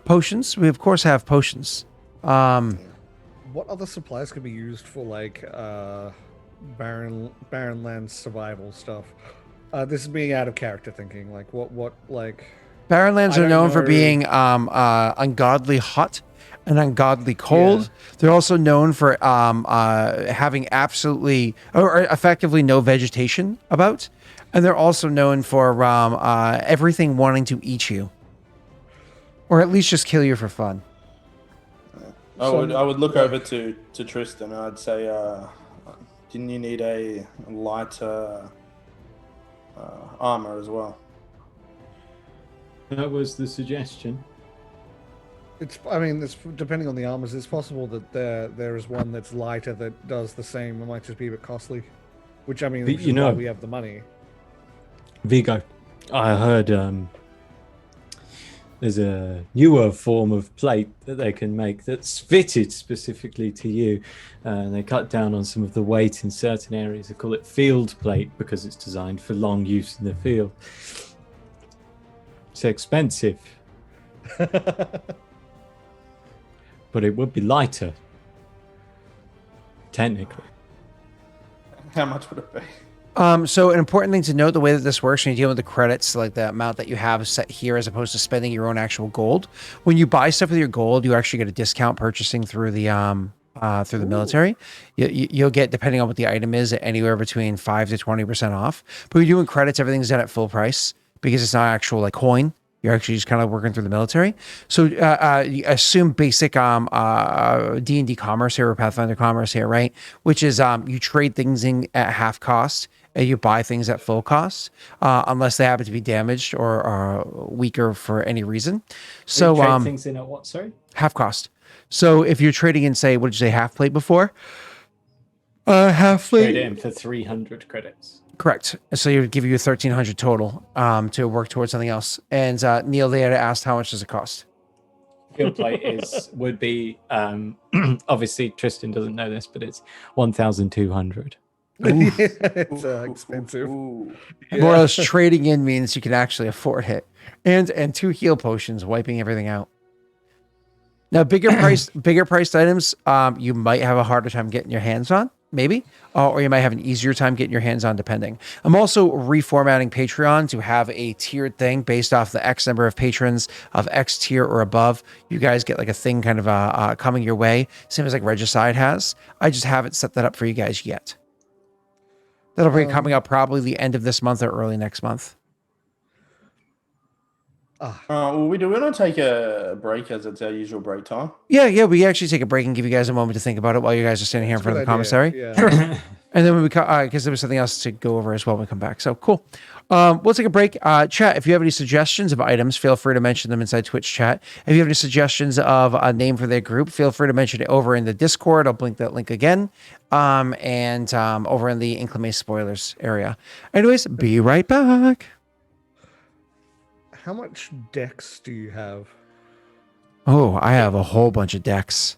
[SPEAKER 3] Potions? We of course have potions.
[SPEAKER 1] What other supplies could be used for like barren land survival stuff? This is being out of character thinking. Like what like.
[SPEAKER 3] Barren lands are known for being ungodly hot and ungodly cold. Yeah. They're also known for having absolutely or effectively no vegetation about, and they're also known for everything wanting to eat you, or at least just kill you for fun.
[SPEAKER 4] I would look over to Tristan and I'd say, didn't you need a lighter armor as well?
[SPEAKER 2] That was the suggestion.
[SPEAKER 1] It's depending on the armors. It's possible that there is one that's lighter that does the same. It might just be a bit costly. Which why we have the money.
[SPEAKER 2] Viggo, I heard there's a newer form of plate that they can make that's fitted specifically to you. And they cut down on some of the weight in certain areas. They call it field plate because it's designed for long use in the field. It's expensive. But it would be lighter. Technically.
[SPEAKER 4] How much would it be?
[SPEAKER 3] So an important thing to note, the way that this works when you deal with the credits, like the amount that you have set here as opposed to spending your own actual gold. When you buy stuff with your gold, you actually get a discount purchasing through the military. You'll get, depending on what the item is, anywhere between 5 to 20% off. But when you're doing credits, everything's done at full price because it's not actual like coin. You're actually just kind of working through the military. So you assume basic D&D commerce here or Pathfinder commerce here, right? Which is you trade things in at half cost and you buy things at full cost unless they happen to be damaged or weaker for any reason. So
[SPEAKER 2] you trade things in at what, sorry?
[SPEAKER 3] Half cost. So if you're trading in, say, what did you say, half plate before? Half plate.
[SPEAKER 2] Trade it in for 300 credits.
[SPEAKER 3] Correct. So you would give you 1,300 total to work towards something else. And Neil there asked, how much does it cost?
[SPEAKER 2] Field plate would be obviously Tristan doesn't know this, but it's 1,200.
[SPEAKER 1] It's expensive.
[SPEAKER 3] Yeah. More or less, trading in means you can actually afford it, and 2 heal potions, wiping everything out. Now, bigger priced items, you might have a harder time getting your hands on. maybe, or you might have an easier time getting your hands on, depending. I'm also reformatting Patreon to have a tiered thing based off the X number of patrons of X tier or above. You guys get like a thing kind of coming your way, same as like Regicide has. I just haven't set that up for you guys yet. That'll be coming out probably the end of this month or early next month.
[SPEAKER 4] Well, we want to take a break as it's our usual break time.
[SPEAKER 3] Yeah. We actually take a break and give you guys a moment to think about it while you guys are standing here in front of the commissary.
[SPEAKER 1] Yeah.
[SPEAKER 3] And then when we come, because there was something else to go over as well when we come back. So cool. We'll take a break. Chat, if you have any suggestions of items, feel free to mention them inside Twitch chat. If you have any suggestions of a name for their group, feel free to mention it over in the Discord. I'll blink that link again. And over in the Inclame spoilers area. Anyways, be right back.
[SPEAKER 1] How much dex do you have?
[SPEAKER 3] Oh, I have a whole bunch of decks.